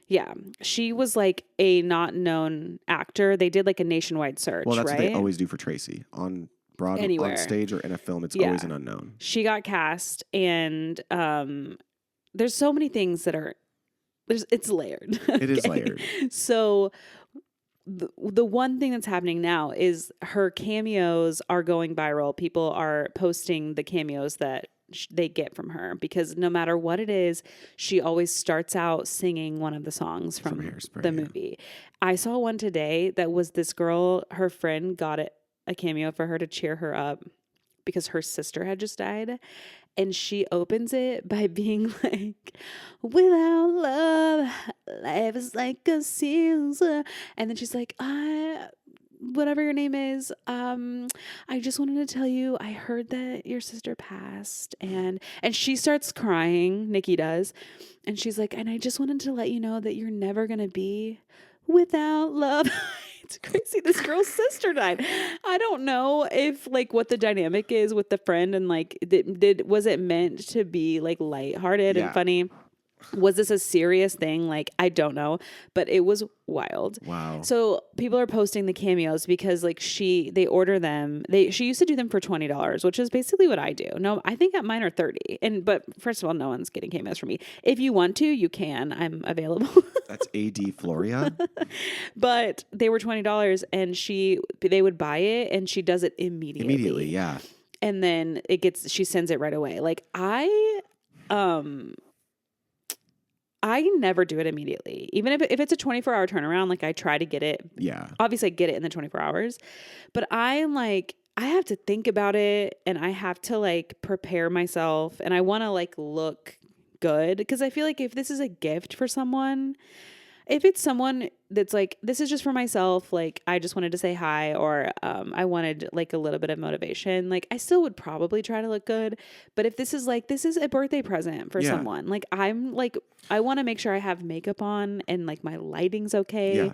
Yeah. She was like a not known actor. They did like a nationwide search,
well, that's
right?
what they always do for Tracy. On Broadway, on stage or in a film, it's always an unknown.
She got cast and there's so many things that are... It's layered.
It is layered.
So the one thing that's happening now is her cameos are going viral. People are posting the cameos that they get from her, because no matter what it is, she always starts out singing one of the songs from
Hairspray,
the movie. I saw one today that was this girl, her friend got a cameo for her to cheer her up because her sister had just died. And she opens it by being like, without love, life is like a season. And then she's like, whatever your name is, I just wanted to tell you, I heard that your sister passed. And she starts crying, Nikki does. And she's like, and I just wanted to let you know that you're never going to be without love. It's crazy. This girl's sister died. I don't know if like what the dynamic is with the friend, and like was it meant to be like lighthearted and funny? Was this a serious thing? Like, I don't know, but it was wild.
Wow.
So people are posting the cameos because like they order them. She used to do them for $20, which is basically what I do. No, I think at mine are $30. But first of all, no one's getting cameos from me. If you want to, you can. I'm available.
That's AD Floria.
But they were $20, and they would buy it, and she does it immediately.
Immediately, yeah.
And then she sends it right away. Like I never do it immediately. Even if it's a 24-hour turnaround, like I try to get it.
Yeah.
Obviously I get it in the 24 hours, but I'm like, I have to think about it, and I have to like prepare myself, and I want to like look good, because I feel like if this is a gift for someone, if it's someone that's like, this is just for myself, like I just wanted to say hi, or I wanted like a little bit of motivation, like I still would probably try to look good. But if this is a birthday present for someone, like I'm like, I want to make sure I have makeup on, and like my lighting's okay. Yeah.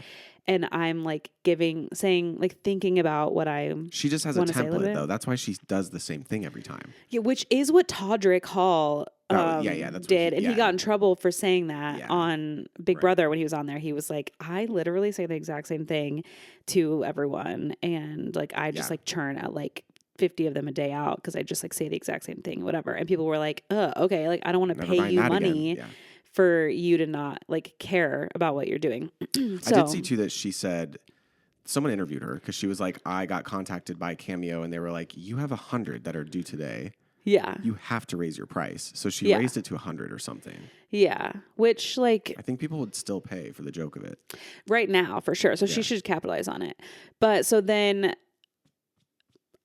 And I'm like thinking about what
she just has a template though. That's why she does the same thing every time.
Yeah, which is what Todrick Hall
that's
did. And he got in trouble for saying that on Big Brother when he was on there. He was like, I literally say the exact same thing to everyone. And like, I just like churn out like 50 of them a day out, because I just like say the exact same thing, whatever. And people were like, okay, like I don't want to pay you money for you to not like care about what you're doing. So,
I did see too that she said, someone interviewed her because she was like, I got contacted by Cameo and they were like, you have 100 that are due today.
Yeah.
You have to raise your price. So she raised it to 100 or something.
Yeah. Which like,
I think people would still pay for the joke of it.
Right now, for sure. So she should capitalize on it. But so then,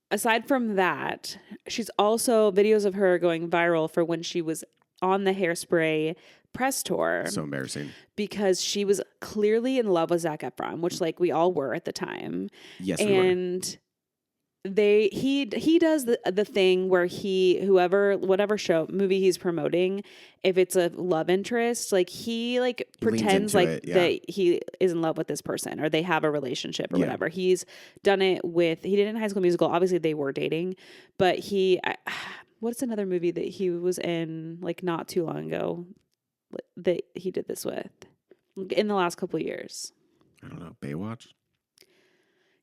aside from that, she's also videos of her going viral for when she was on the Hairspray press tour.
So embarrassing.
Because she was clearly in love with Zac Efron, which like we all were at the time.
Yes, we were.
And he does the thing where whatever movie he's promoting, if it's a love interest, like he like pretends like that he is in love with this person, or they have a relationship or whatever. He's done it he did it in High School Musical. Obviously they were dating, but what's another movie that he was in like not too long ago that he did this with in the last couple of years?
I don't know. Baywatch?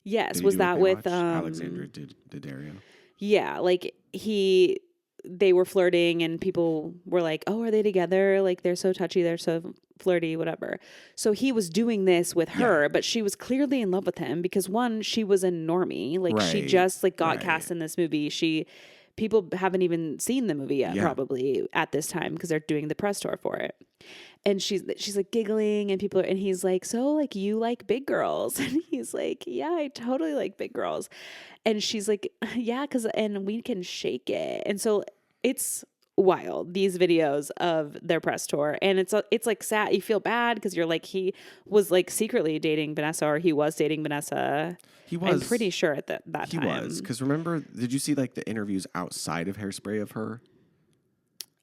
Yes. Was that with
Alexandra Daddario?
Yeah. Like they were flirting, and people were like, oh, are they together? Like they're so touchy. They're so flirty, whatever. So he was doing this with her, but she was clearly in love with him because she was a normie. Like she just like got cast in this movie. People haven't even seen the movie yet, probably at this time, because they're doing the press tour for it. And she's like giggling, and and he's like, so like you like big girls? And he's like, yeah, I totally like big girls. And she's like, yeah, and we can shake it. And so it's wild, these videos of their press tour. And it's like sad. You feel bad because you're like, he was like secretly dating Vanessa, or he was dating Vanessa.
He was.
I'm pretty sure at that time.
He was. Because remember, did you see like the interviews outside of Hairspray of her?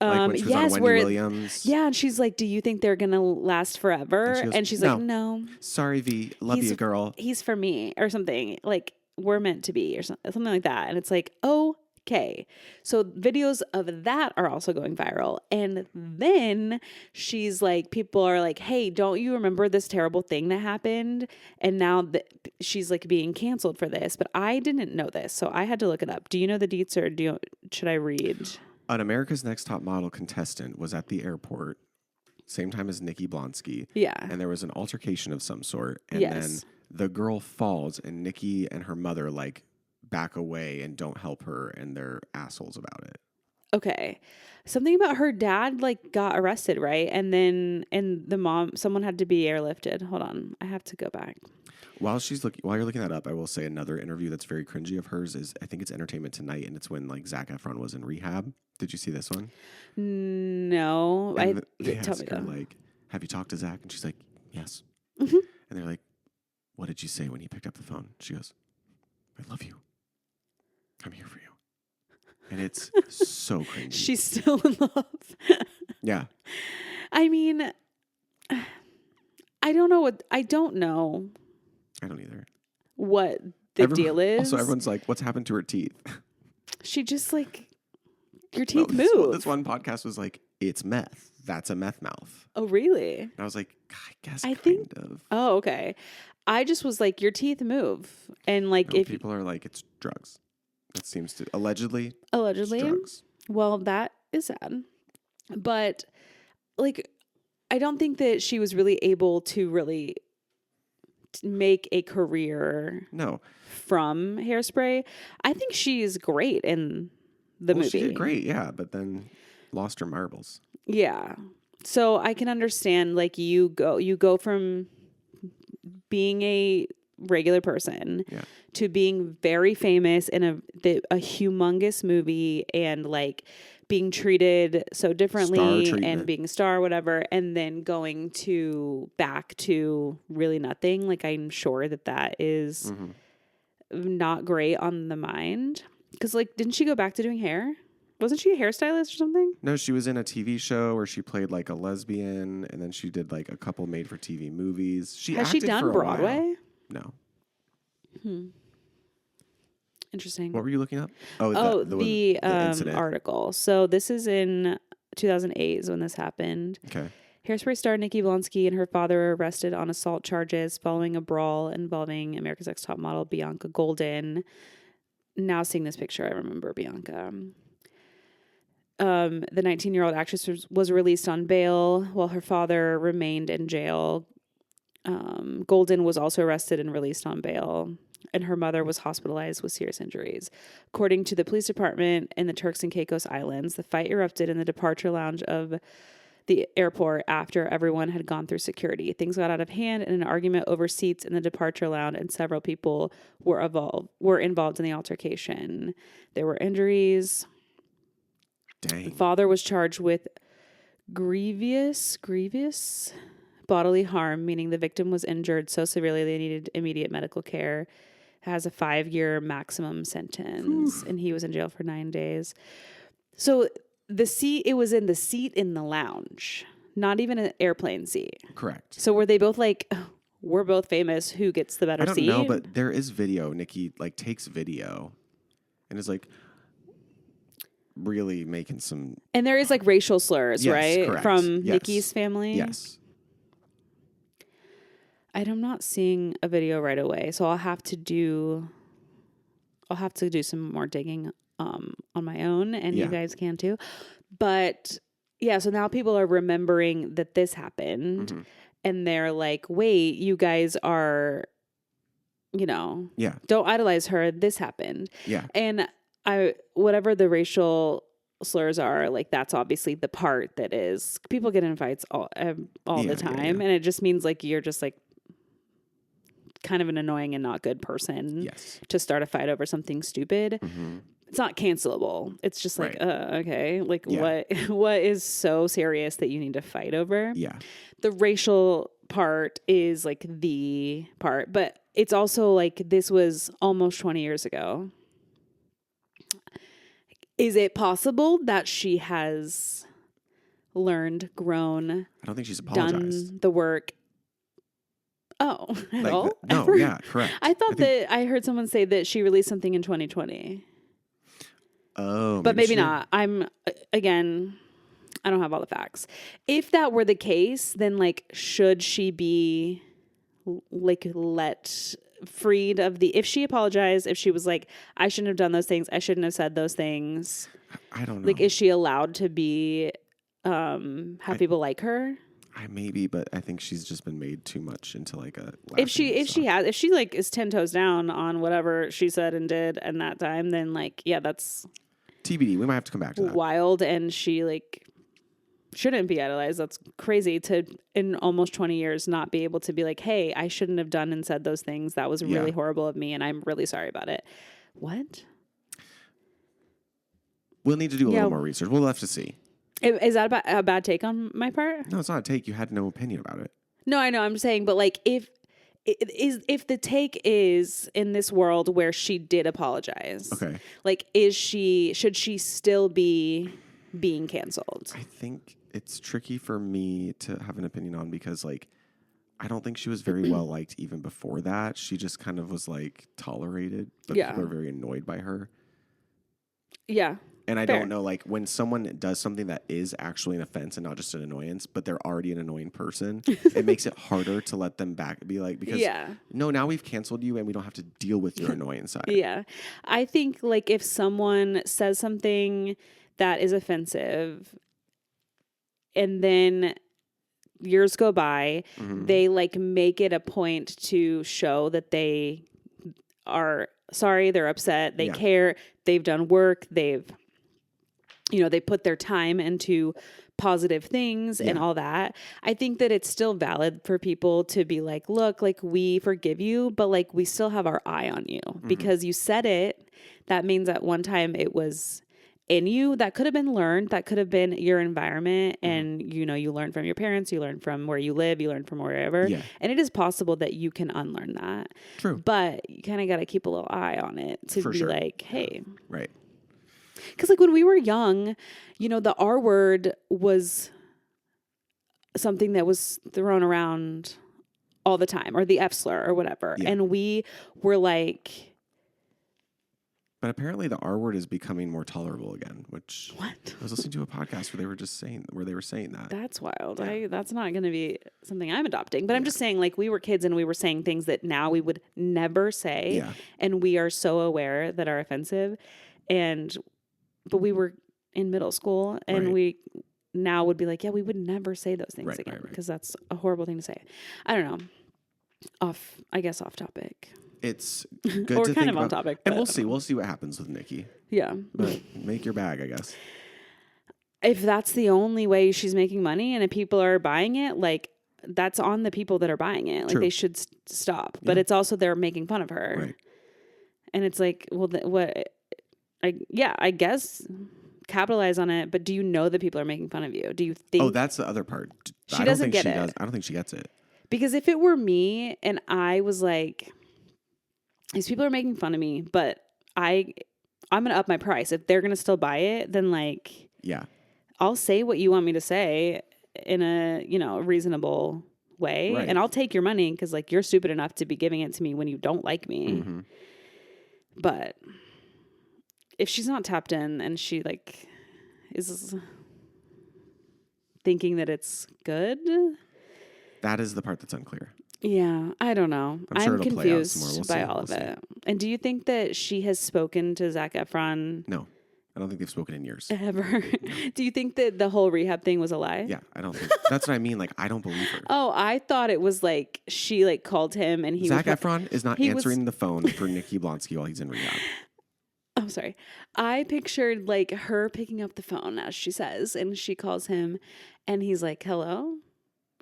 Like when she was on Wendy Williams.
Yeah, and she's like, do you think they're going to last forever? And she's like, no.
Sorry, V. Love you, girl.
He's for me, or something. Like, we're meant to be, or something like that. And it's like, okay. So videos of that are also going viral. And then she's like, people are like, hey, don't you remember this terrible thing that happened? And now she's like being canceled for this. But I didn't know this, so I had to look it up. Do you know the deets, or should I read?
An America's Next Top Model contestant was at the airport, same time as Nikki Blonsky.
Yeah.
And there was an altercation of some sort. And then The girl falls, and Nikki and her mother like back away and don't help her, and they're assholes about it.
Okay. Something about her dad like got arrested, right? And the mom, someone had to be airlifted. Hold on. I have to go back.
While you're looking that up, I will say another interview that's very cringy of hers is, I think it's Entertainment Tonight, and it's when like Zac Efron was in rehab. Did you see this one?
No.
They
tell me
ask her,
though.
like, have you talked to Zac? And she's like, yes.
Mm-hmm.
And they're like, what did you say when he picked up the phone? She goes, I love you. I'm here for you. And it's so cringy.
She's still in love.
Yeah.
I mean, I don't know. I don't
either.
What the deal is.
Also, everyone's like, what's happened to her teeth?
She just like, your teeth move.
This one podcast was like, it's meth. That's a meth mouth.
Oh, really? And
I was like, I guess
I
kind
think,
of.
Oh, okay. I just was like, your teeth move. And like,
if people are like, it's drugs. That seems to, allegedly. It's drugs.
Well, that is sad. But like, I don't think that she was really able to really make a career from Hairspray. I think she's great in the movie.
She did great, yeah, but then lost her marbles.
Yeah. So I can understand, like, you go from being a regular person to being very famous in a humongous movie and like being treated so differently and being a star, whatever, and then going back to really nothing. Like, I'm sure that is not great on the mind. Because, like, didn't she go back to doing hair? Wasn't she a hairstylist or something?
No, she was in a TV show where she played like a lesbian, and then she did like a couple made-for-TV movies.
Has she done Broadway?
No.
Interesting.
What were you looking up?
The article. So this is in 2008 is when this happened.
Okay.
Hairspray star Nikki Blonsky and her father were arrested on assault charges following a brawl involving America's Next Top Model Bianca Golden. Now seeing this picture, I remember Bianca. The 19-year-old actress was released on bail while her father remained in jail. Golden was also arrested and released on bail, and her mother was hospitalized with serious injuries. According to the police department in the Turks and Caicos Islands, the fight erupted in the departure lounge of the airport after everyone had gone through security. Things got out of hand in an argument over seats in the departure lounge, and several people were involved in the altercation. There were injuries.
Dang.
The father was charged with grievous bodily harm, meaning the victim was injured so severely they needed immediate medical care. Has a 5-year maximum sentence, and he was in jail for 9 days. So it was in the seat in the lounge, not even an airplane seat.
Correct.
So were they both like, we're both famous, who gets the better seat?
I don't know, but there is video. Nikki like takes video and is like really making some.
And there is like racial slurs, right?
Correct.
From Nikki's family?
Yes.
I'm not seeing a video right away, so I'll have to do some more digging on my own, and you guys can too. But yeah, so now people are remembering that this happened, and they're like, "Wait, you guys are, don't idolize her. This happened."
Yeah,
and whatever the racial slurs are, like that's obviously the part that is people get in fights all the time, and it just means like you're just like kind of an annoying and not good person to start a fight over something stupid. It's not cancelable. It's just like, okay, like what is so serious that you need to fight over?
Yeah.
The racial part is like the part, but it's also like this was almost 20 years ago. Is it possible that she has learned, grown?
I don't think she's apologized.
Done the work. Oh, at all?
No, yeah, correct.
I thought I heard someone say that she released something in 2020.
Oh,
but maybe not. I don't have all the facts. If that were the case, then like, should she be like let freed of if she apologized, if she was like, I shouldn't have done those things, I shouldn't have said those things.
I don't know.
Like, is she allowed to be, have people like her?
Maybe, but I think she's just been made too much into like a.
If she like is 10 toes down on whatever she said and did in that time, then like, yeah, that's
TBD. We might have to come back to that.
Wild, and she like shouldn't be idolized. That's crazy to in almost 20 years not be able to be like, hey, I shouldn't have done and said those things. That was really horrible of me, and I'm really sorry about it. What?
We'll need to do a little more research. We'll have to see.
Is that a bad take on my part?
No, it's not a take. You had no opinion about it.
No, I know. I'm saying, but like, if the take is in this world where she did apologize,
okay,
like, should she still be being canceled?
I think it's tricky for me to have an opinion on because, like, I don't think she was very well liked even before that. She just kind of was like tolerated, but people are very annoyed by her.
Yeah.
And I don't know, like, when someone does something that is actually an offense and not just an annoyance, but they're already an annoying person, it makes it harder to let them back. Be like, because, no, now we've canceled you and we don't have to deal with your annoying side.
Yeah. I think, like, if someone says something that is offensive and then years go by, they, like, make it a point to show that they are sorry, they're upset, they care, they've done work, they put their time into positive things and all that. I think that it's still valid for people to be like, look, like, we forgive you, but like, we still have our eye on you because you said it. That means at one time it was in you. That could have been learned. That could have been your environment. And, you learn from your parents, you learn from where you live, you learn from wherever. Yeah. And it is possible that you can unlearn that.
True.
But you kind of got to keep a little eye on it to be like, hey.
Right.
Because, like, when we were young, the R word was something that was thrown around all the time, or the F slur or whatever. Yeah. And we were like...
But apparently the R word is becoming more tolerable again, which...
What?
I was listening to a podcast where they were saying that.
That's wild. Yeah. That's not going to be something I'm adopting. But I'm just saying, like, we were kids and we were saying things that now we would never say. Yeah. And we are so aware that are offensive. But we were in middle school and we now would be like, yeah, we would never say those things again because that's a horrible thing to say. I don't know. Off topic.
It's good
or
to
kind
think
of
about.
On topic.
And we'll see. We'll see what happens with Nikki.
Yeah.
But make your bag, I guess.
If that's the only way she's making money and if people are buying it, like, that's on the people that are buying it. Like, they should stop. But it's also they're making fun of her. Right. And it's like, well, I guess capitalize on it, but do you know that people are making fun of you? Do you think...
Oh, that's the other part.
She doesn't get it.
I don't think she gets it.
Because if it were me and I was like, these people are making fun of me, but I'm going to up my price. If they're going to still buy it, then like...
Yeah.
I'll say what you want me to say in a, reasonable way. Right. And I'll take your money because, like, you're stupid enough to be giving it to me when you don't like me. Mm-hmm. But... if she's not tapped in and she like is thinking that it's good,
that is the part that's unclear.
Yeah, I don't know. I'm confused by all of it. And do you think that she has spoken to Zac Efron?
No, I don't think they've spoken in years.
Ever. Do you think that the whole rehab thing was a lie?
Yeah, I don't think. That's what I mean. Like, I don't believe her.
Oh, I thought it was like she like called him and
Zac Efron is not answering the phone for Nikki Blonsky while he's in rehab.
I'm sorry. I pictured like her picking up the phone as she says, and she calls him and he's like, hello.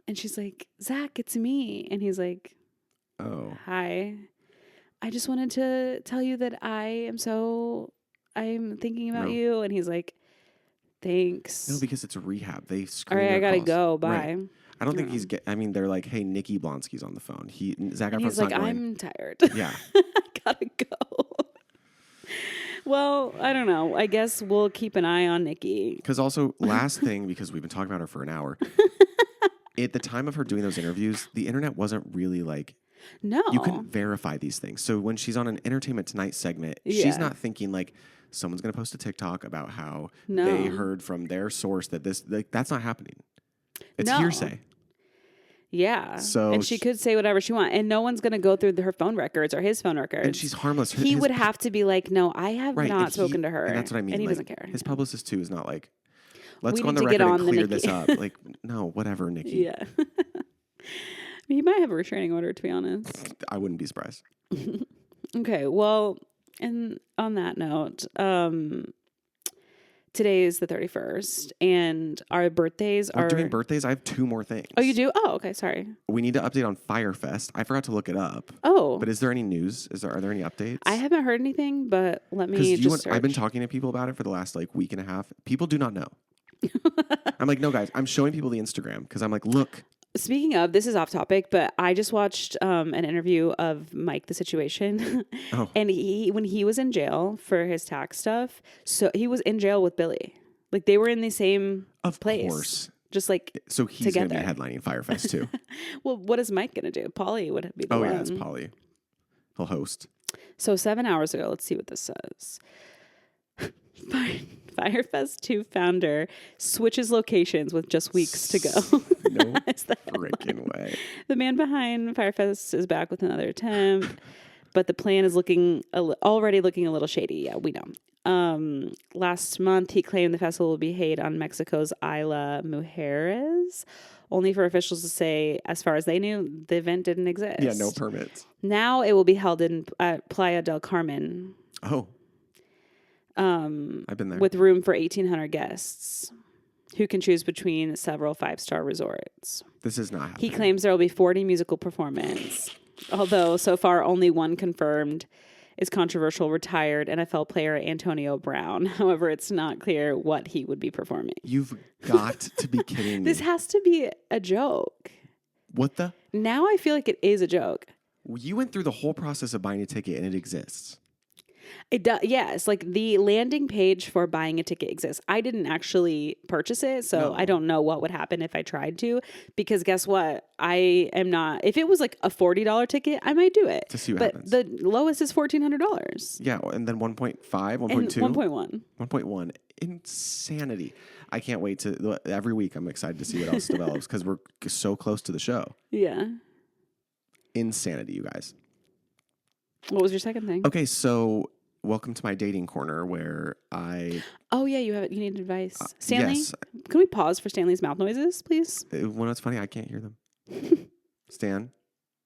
And she's like, Zac, it's me. And he's like,
oh,
hi. I just wanted to tell you that I'm thinking about you. And he's like, thanks.
No, because it's a rehab. They screen.
All right, I gotta go. Bye.
Right. I don't think they're like, hey, Nikki Blonsky's on the phone. Zac Efron's
he's like,
not going.
I'm tired.
Yeah.
I gotta go. Well, I don't know. I guess we'll keep an eye on Nikki.
Because also, last thing, because we've been talking about her for an hour, at the time of her doing those interviews, the internet wasn't really like...
No.
You couldn't verify these things. So when she's on an Entertainment Tonight segment, she's not thinking like, someone's going to post a TikTok about how they heard from their source that this... Like, that's not happening. It's hearsay.
Yeah.
So
and she could say whatever she wants. And no one's going to go through her phone records or his phone records.
And she's harmless.
He would have to be like, no, I have not spoken to her.
And that's what I mean.
And he
like,
doesn't care.
His publicist, too, is not like, Let's go on the record and clear this up. Like, no, whatever, Nikki.
Yeah. He might have a restraining order, to be honest.
I wouldn't be surprised.
Okay, well, and on that note, today is the 31st, and our birthdays are...
doing birthdays? I have 2 more things.
Oh, you do? Oh, okay, sorry.
We need to update on Fyre Fest. I forgot to look it up.
Oh.
But is there any news? Are there any updates?
I haven't heard anything, but let me just search.
I've been talking to people about it for the last week and a half. People do not know. I'm like, no, guys. I'm showing people the Instagram because I'm like, look.
Speaking of, this is off topic, but I just watched an interview of Mike the Situation. Oh. And when he was in jail for his tax stuff, so he was in jail with Billy. Like, they were in the same place. Of course. Just like
so he's going to be headlining Fyre Fest too.
Well, what is Mike going to do? Pauly would be the one. Oh, yeah,
it's Pauly. He'll host.
So 7 hours ago, let's see what this says. Fyre Fest 2 founder switches locations with just weeks to go.
No freaking way.
The man behind Fyre Fest is back with another attempt, but the plan is already looking a little shady. Yeah, we know. Last month, he claimed the festival will be held on Mexico's Isla Mujeres, only for officials to say, as far as they knew, the event didn't exist.
Yeah, no permits.
Now it will be held in Playa del Carmen.
Oh. I've been there.
With room for 1,800 guests who can choose between several 5-star resorts.
This is not happening.
He claims there will be 40 musical performances, although so far only one confirmed is controversial retired NFL player Antonio Brown. However, it's not clear what he would be performing.
You've got to be kidding me.
This has to be a joke.
What the?
Now I feel like it is a joke.
You went through the whole process of buying a ticket and it exists.
It does, yes. Like the landing page for buying a ticket exists. I didn't actually purchase it, so I don't know what would happen if I tried to. Because guess what? I am not. If it was like a $40 ticket, I might do it.
To see what happens.
But the lowest is $1,400.
Yeah, and then 1.5, 1.2,
1.1,
1.1. Insanity. I can't wait to. Every week, I'm excited to see what else develops because we're so close to the show.
Yeah.
Insanity, you guys.
What was your second thing?
Okay, so. Welcome to my dating corner where I...
Oh, yeah, you need advice. Stanley?
Yes.
Can we pause for Stanley's mouth noises, please?
Well, it's funny. I can't hear them. Stan,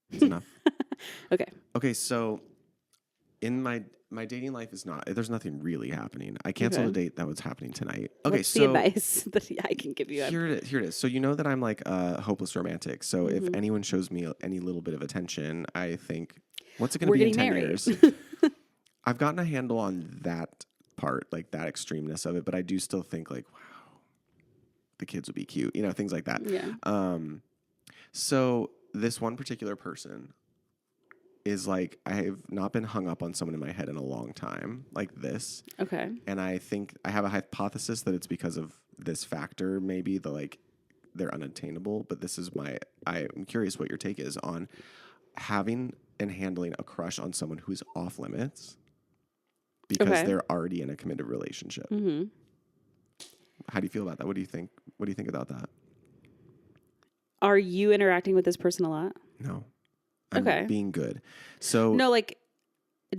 it's enough. Okay, so in my dating life is not... There's nothing really happening. I canceled a date that was happening tonight. Okay,
what's the advice that I can give you?
Here it is. So you know that I'm like a hopeless romantic. So if anyone shows me any little bit of attention, I think, what's it going to be in 10 years? I've gotten a handle on that part, like that extremeness of it, but I do still think like, wow, the kids would be cute, things like that.
Yeah.
So this one particular person is like, I have not been hung up on someone in my head in a long time like this.
Okay.
And I think I have a hypothesis that it's because of this factor, maybe they're unattainable, but I'm curious what your take is on having and handling a crush on someone who's off limits. Because they're already in a committed relationship. Mm-hmm. How do you feel about that? What do you think? What do you think about that?
Are you interacting with this person a lot?
No. I'm being good. So
no, like,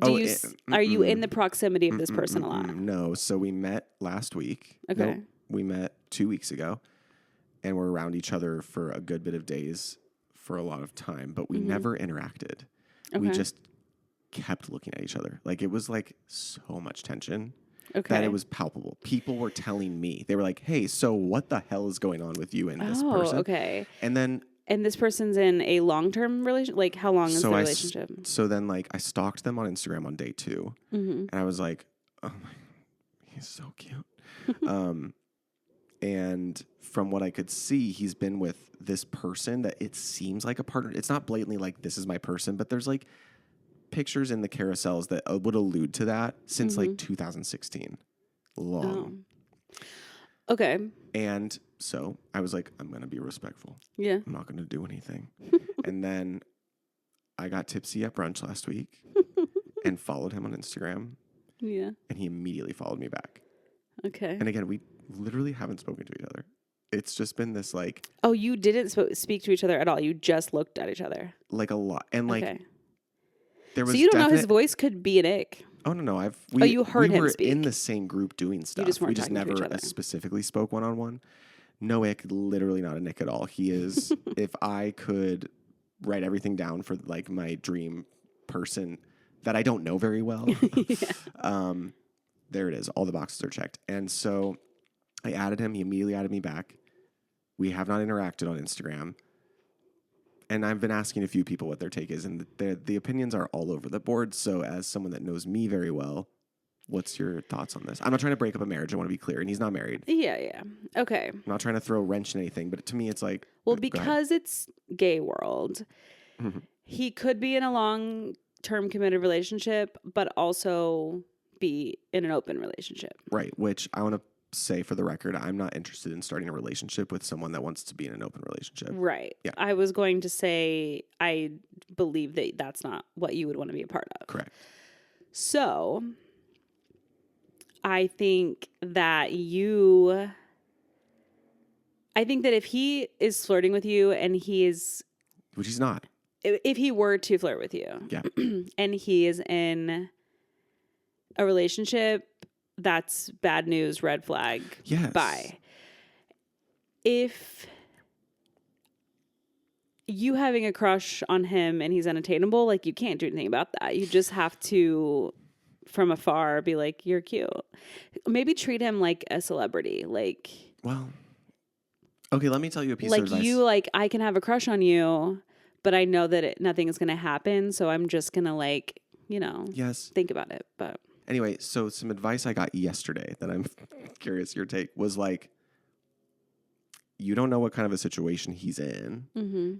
are you in the proximity of this person a lot?
No. So we met last week.
Okay.
No, we met 2 weeks ago, and we're around each other for a good bit of days for a lot of time, but we never interacted. Okay. We just kept looking at each other. Like, it was like so much tension that it was palpable. People were telling me, they were like, hey, so what the hell is going on with you and this person?
Okay.
And
this person's in a long-term relationship? Like, how long is the relationship?
So then, like, I stalked them on Instagram on day 2. And I was like, oh my, he's so cute. And from what I could see, he's been with this person that it seems like a partner. It's not blatantly like, this is my person, but there's like pictures in the carousels that would allude to that since like 2016. Long.
Oh. Okay.
And so I was like, I'm going to be respectful.
Yeah.
I'm not going to do anything. And then I got tipsy at brunch last week and followed him on Instagram.
Yeah.
And he immediately followed me back.
Okay.
And again, we literally haven't spoken to each other. It's just been this like...
Oh, you didn't speak to each other at all. You just looked at each other.
Like a lot. And like... Okay. There was
so you don't know his voice could be an ick.
Oh no,
you heard him speak.
We were in the same group doing stuff. We just never specifically spoke one-on-one. No ick, literally not a nick at all. He is. If I could write everything down for like my dream person that I don't know very well, there it is. All the boxes are checked, and so I added him. He immediately added me back. We have not interacted on Instagram. And I've been asking a few people what their take is, and the opinions are all over the board. So as someone that knows me very well, what's your thoughts on this? I'm not trying to break up a marriage. I want to be clear. And he's not married.
Yeah. Okay.
I'm not trying to throw a wrench in anything, but to me, it's like...
Well, because it's gay world, he could be in a long-term committed relationship, but also be in an open relationship.
Right, which I want to say for the record, I'm not interested in starting a relationship with someone that wants to be in an open relationship.
Right. Yeah. I was going to say, I believe that that's not what you would want to be a part of.
Correct.
So, I think that if he is flirting with you and he is...
Which he's not.
If he were to flirt with you.
Yeah.
And he is in a relationship... That's bad news, red flag.
Yes.
Bye. If you having a crush on him and he's unattainable, like you can't do anything about that. You just have to, from afar, be like, you're cute. Maybe treat him like a celebrity. Like,
well, okay, let me tell you a piece of advice.
Like you, like, I can have a crush on you, but I know that nothing is going to happen. So I'm just going to like, think about it. But
anyway, so some advice I got yesterday that I'm curious your take was like, you don't know what kind of a situation he's in. Mm-hmm.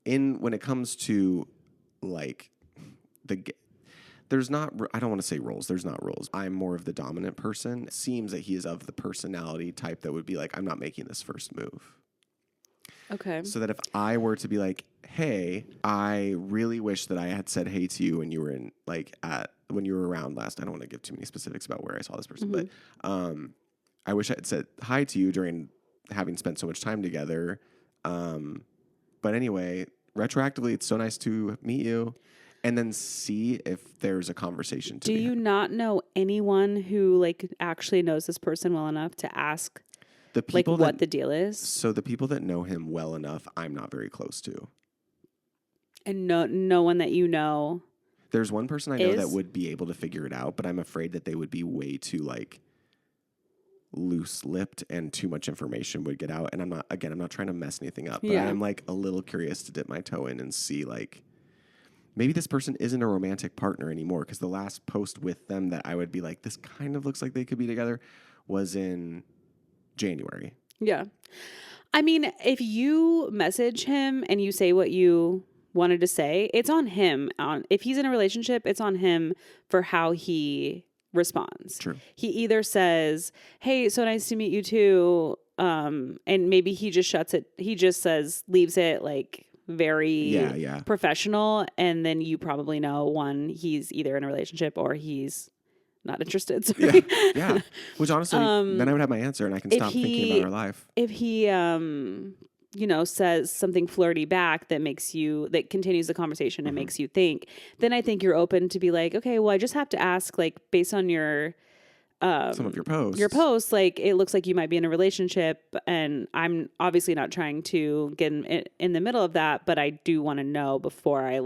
And when it comes to like there's not, I don't want to say roles. There's not roles. I'm more of the dominant person. It seems that he is of the personality type that would be like, I'm not making this first move.
Okay.
So that if I were to be like, hey, I really wish that I had said hey to you when you were in when you were around last. I don't want to give too many specifics about where I saw this person, but I wish I had said hi to you during having spent so much time together. But anyway, retroactively, it's so nice to meet you. And then see if there's a conversation to
Do you not know anyone who like actually knows this person well enough to ask
the people
like what the deal is?
So the people that know him well enough, I'm not very close to. And
no one that you know.
There's one person I know that would be able to figure it out, but I'm afraid that they would be way too like loose-lipped and too much information would get out. And I'm not trying to mess anything up, but I'm like a little curious to dip my toe in and see like maybe this person isn't a romantic partner anymore, because the last post with them that I would be like, this kind of looks like they could be together, was in January.
Yeah. I mean, if you message him and you say what you wanted to say, it's on him. If he's in a relationship, it's on him for how he responds.
True.
He either says, hey, so nice to meet you too. And maybe he just shuts it. He just leaves it like very professional. And then you probably know, one, he's either in a relationship or he's not interested. Sorry.
Yeah. Which honestly, then I would have my answer and I can stop thinking about our life.
If he, says something flirty back that continues the conversation and makes you think, then I think you're open to be like, okay, well, I just have to ask, like, based on some of your posts, like, it looks like you might be in a relationship, and I'm obviously not trying to get in the middle of that, but I do want to know before I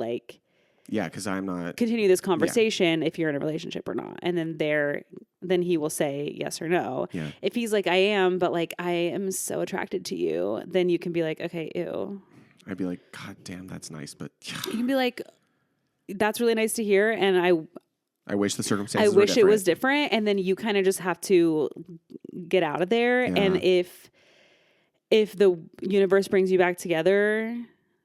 because I'm not
continue this conversation if you're in a relationship or not. And then he will say yes or no.
Yeah.
If he's like, I am, but like, I am so attracted to you, then you can be like, okay, ew.
I'd be like, God damn, that's nice. But
you can be like, that's really nice to hear. And
I wish the circumstances
were different. It was different. And then you kind of just have to get out of there. Yeah. And if the universe brings you back together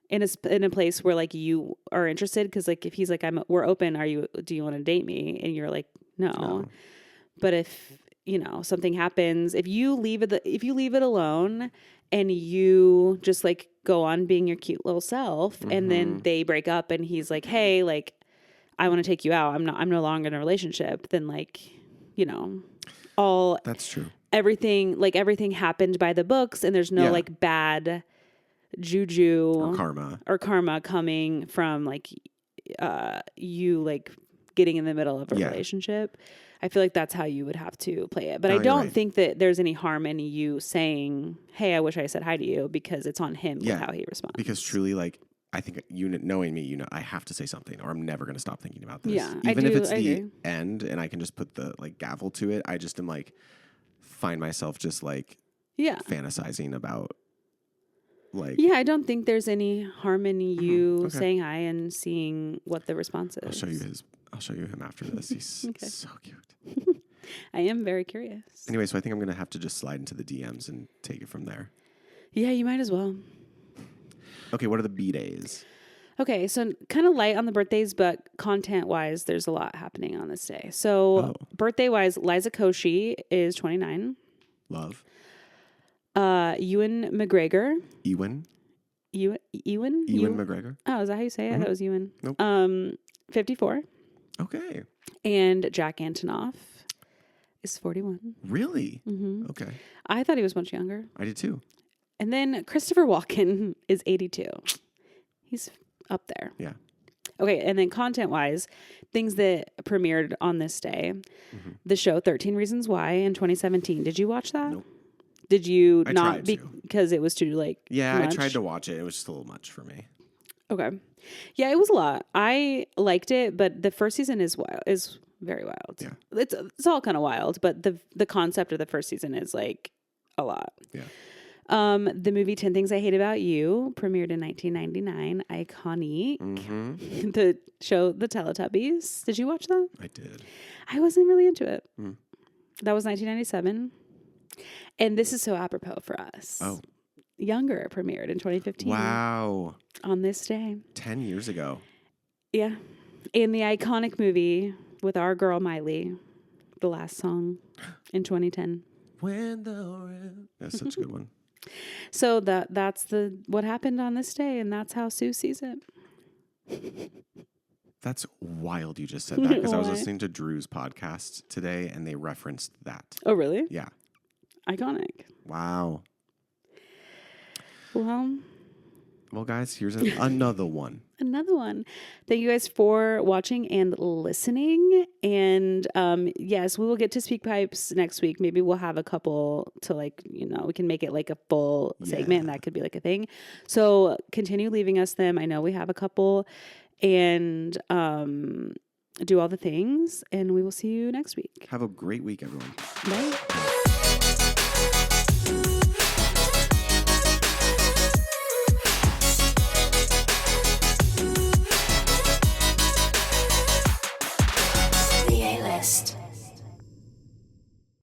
in a place where like you are interested, because like if he's like, we're open, do you want to date me? And you're like, no. But if something happens, if you leave it alone and you just like go on being your cute little self, and then they break up and he's like, hey, like, I want to take you out, I'm no longer in a relationship, then like,
that's true.
Everything happened by the books, and there's no like bad juju
or karma
coming from like you like getting in the middle of a relationship. I feel like that's how you would have to play it. But I don't think that there's any harm in you saying, hey, I wish I said hi to you, because it's on him with how he responds.
Because truly, like, I think knowing me, I have to say something or I'm never going to stop thinking about this.
Yeah,
Even if it's the end and I can just put the like gavel to it, I just am like, find myself just like fantasizing about like.
Yeah, I don't think there's any harm in you saying hi and seeing what the response is.
I'll show you him after this. He's so cute.
I am very curious.
Anyway, so I think I'm going to have to just slide into the DMs and take it from there.
Yeah, you might as well.
Okay, what are the B-days?
Okay, so kind of light on the birthdays, but content-wise, there's a lot happening on this day. So birthday-wise, Liza Koshy is 29.
Love.
Ewan McGregor.
Ewan McGregor.
Oh, is that how you say it? I thought it was Ewan.
Nope.
54.
Okay.
And Jack Antonoff is 41.
Really? Mm-hmm. Okay.
I thought he was much younger.
I did too.
And then Christopher Walken is 82. He's up there.
Yeah.
Okay, and then content-wise, things that premiered on this day. Mm-hmm. The show 13 Reasons Why in 2017. Did you watch that?
Nope.
Did you not because it was too like much?
I tried to watch it. It was just a little much for me.
Okay. Yeah, it was a lot. I liked it, but the first season is very wild.
Yeah.
It's all kind of wild, but the concept of the first season is like a lot.
Yeah.
The movie 10 Things I Hate About You premiered in 1999. Iconic.
Mm-hmm.
The show The Teletubbies. Did you watch that?
I did.
I wasn't really into it. Mm. That was 1997. And this is so apropos for us.
Oh.
Younger premiered in 2015.
Wow.
On this day.
10 years ago.
Yeah. In the iconic movie with our girl Miley, The Last Song in 2010.
That's such a good one.
So that's what happened on this day, and that's how Sue sees it.
That's wild you just said that, because I was listening to Drew's podcast today, and they referenced that.
Oh, really?
Yeah.
Iconic.
Wow.
Well,
guys, here's another one.
Another one. Thank you guys for watching and listening. And yes, we will get to Speak Pipes next week. Maybe we'll have a couple to we can make it like a full segment, and that could be like a thing. So continue leaving us them. I know we have a couple, and do all the things, and we will see you next week.
Have a great week, everyone.
Bye.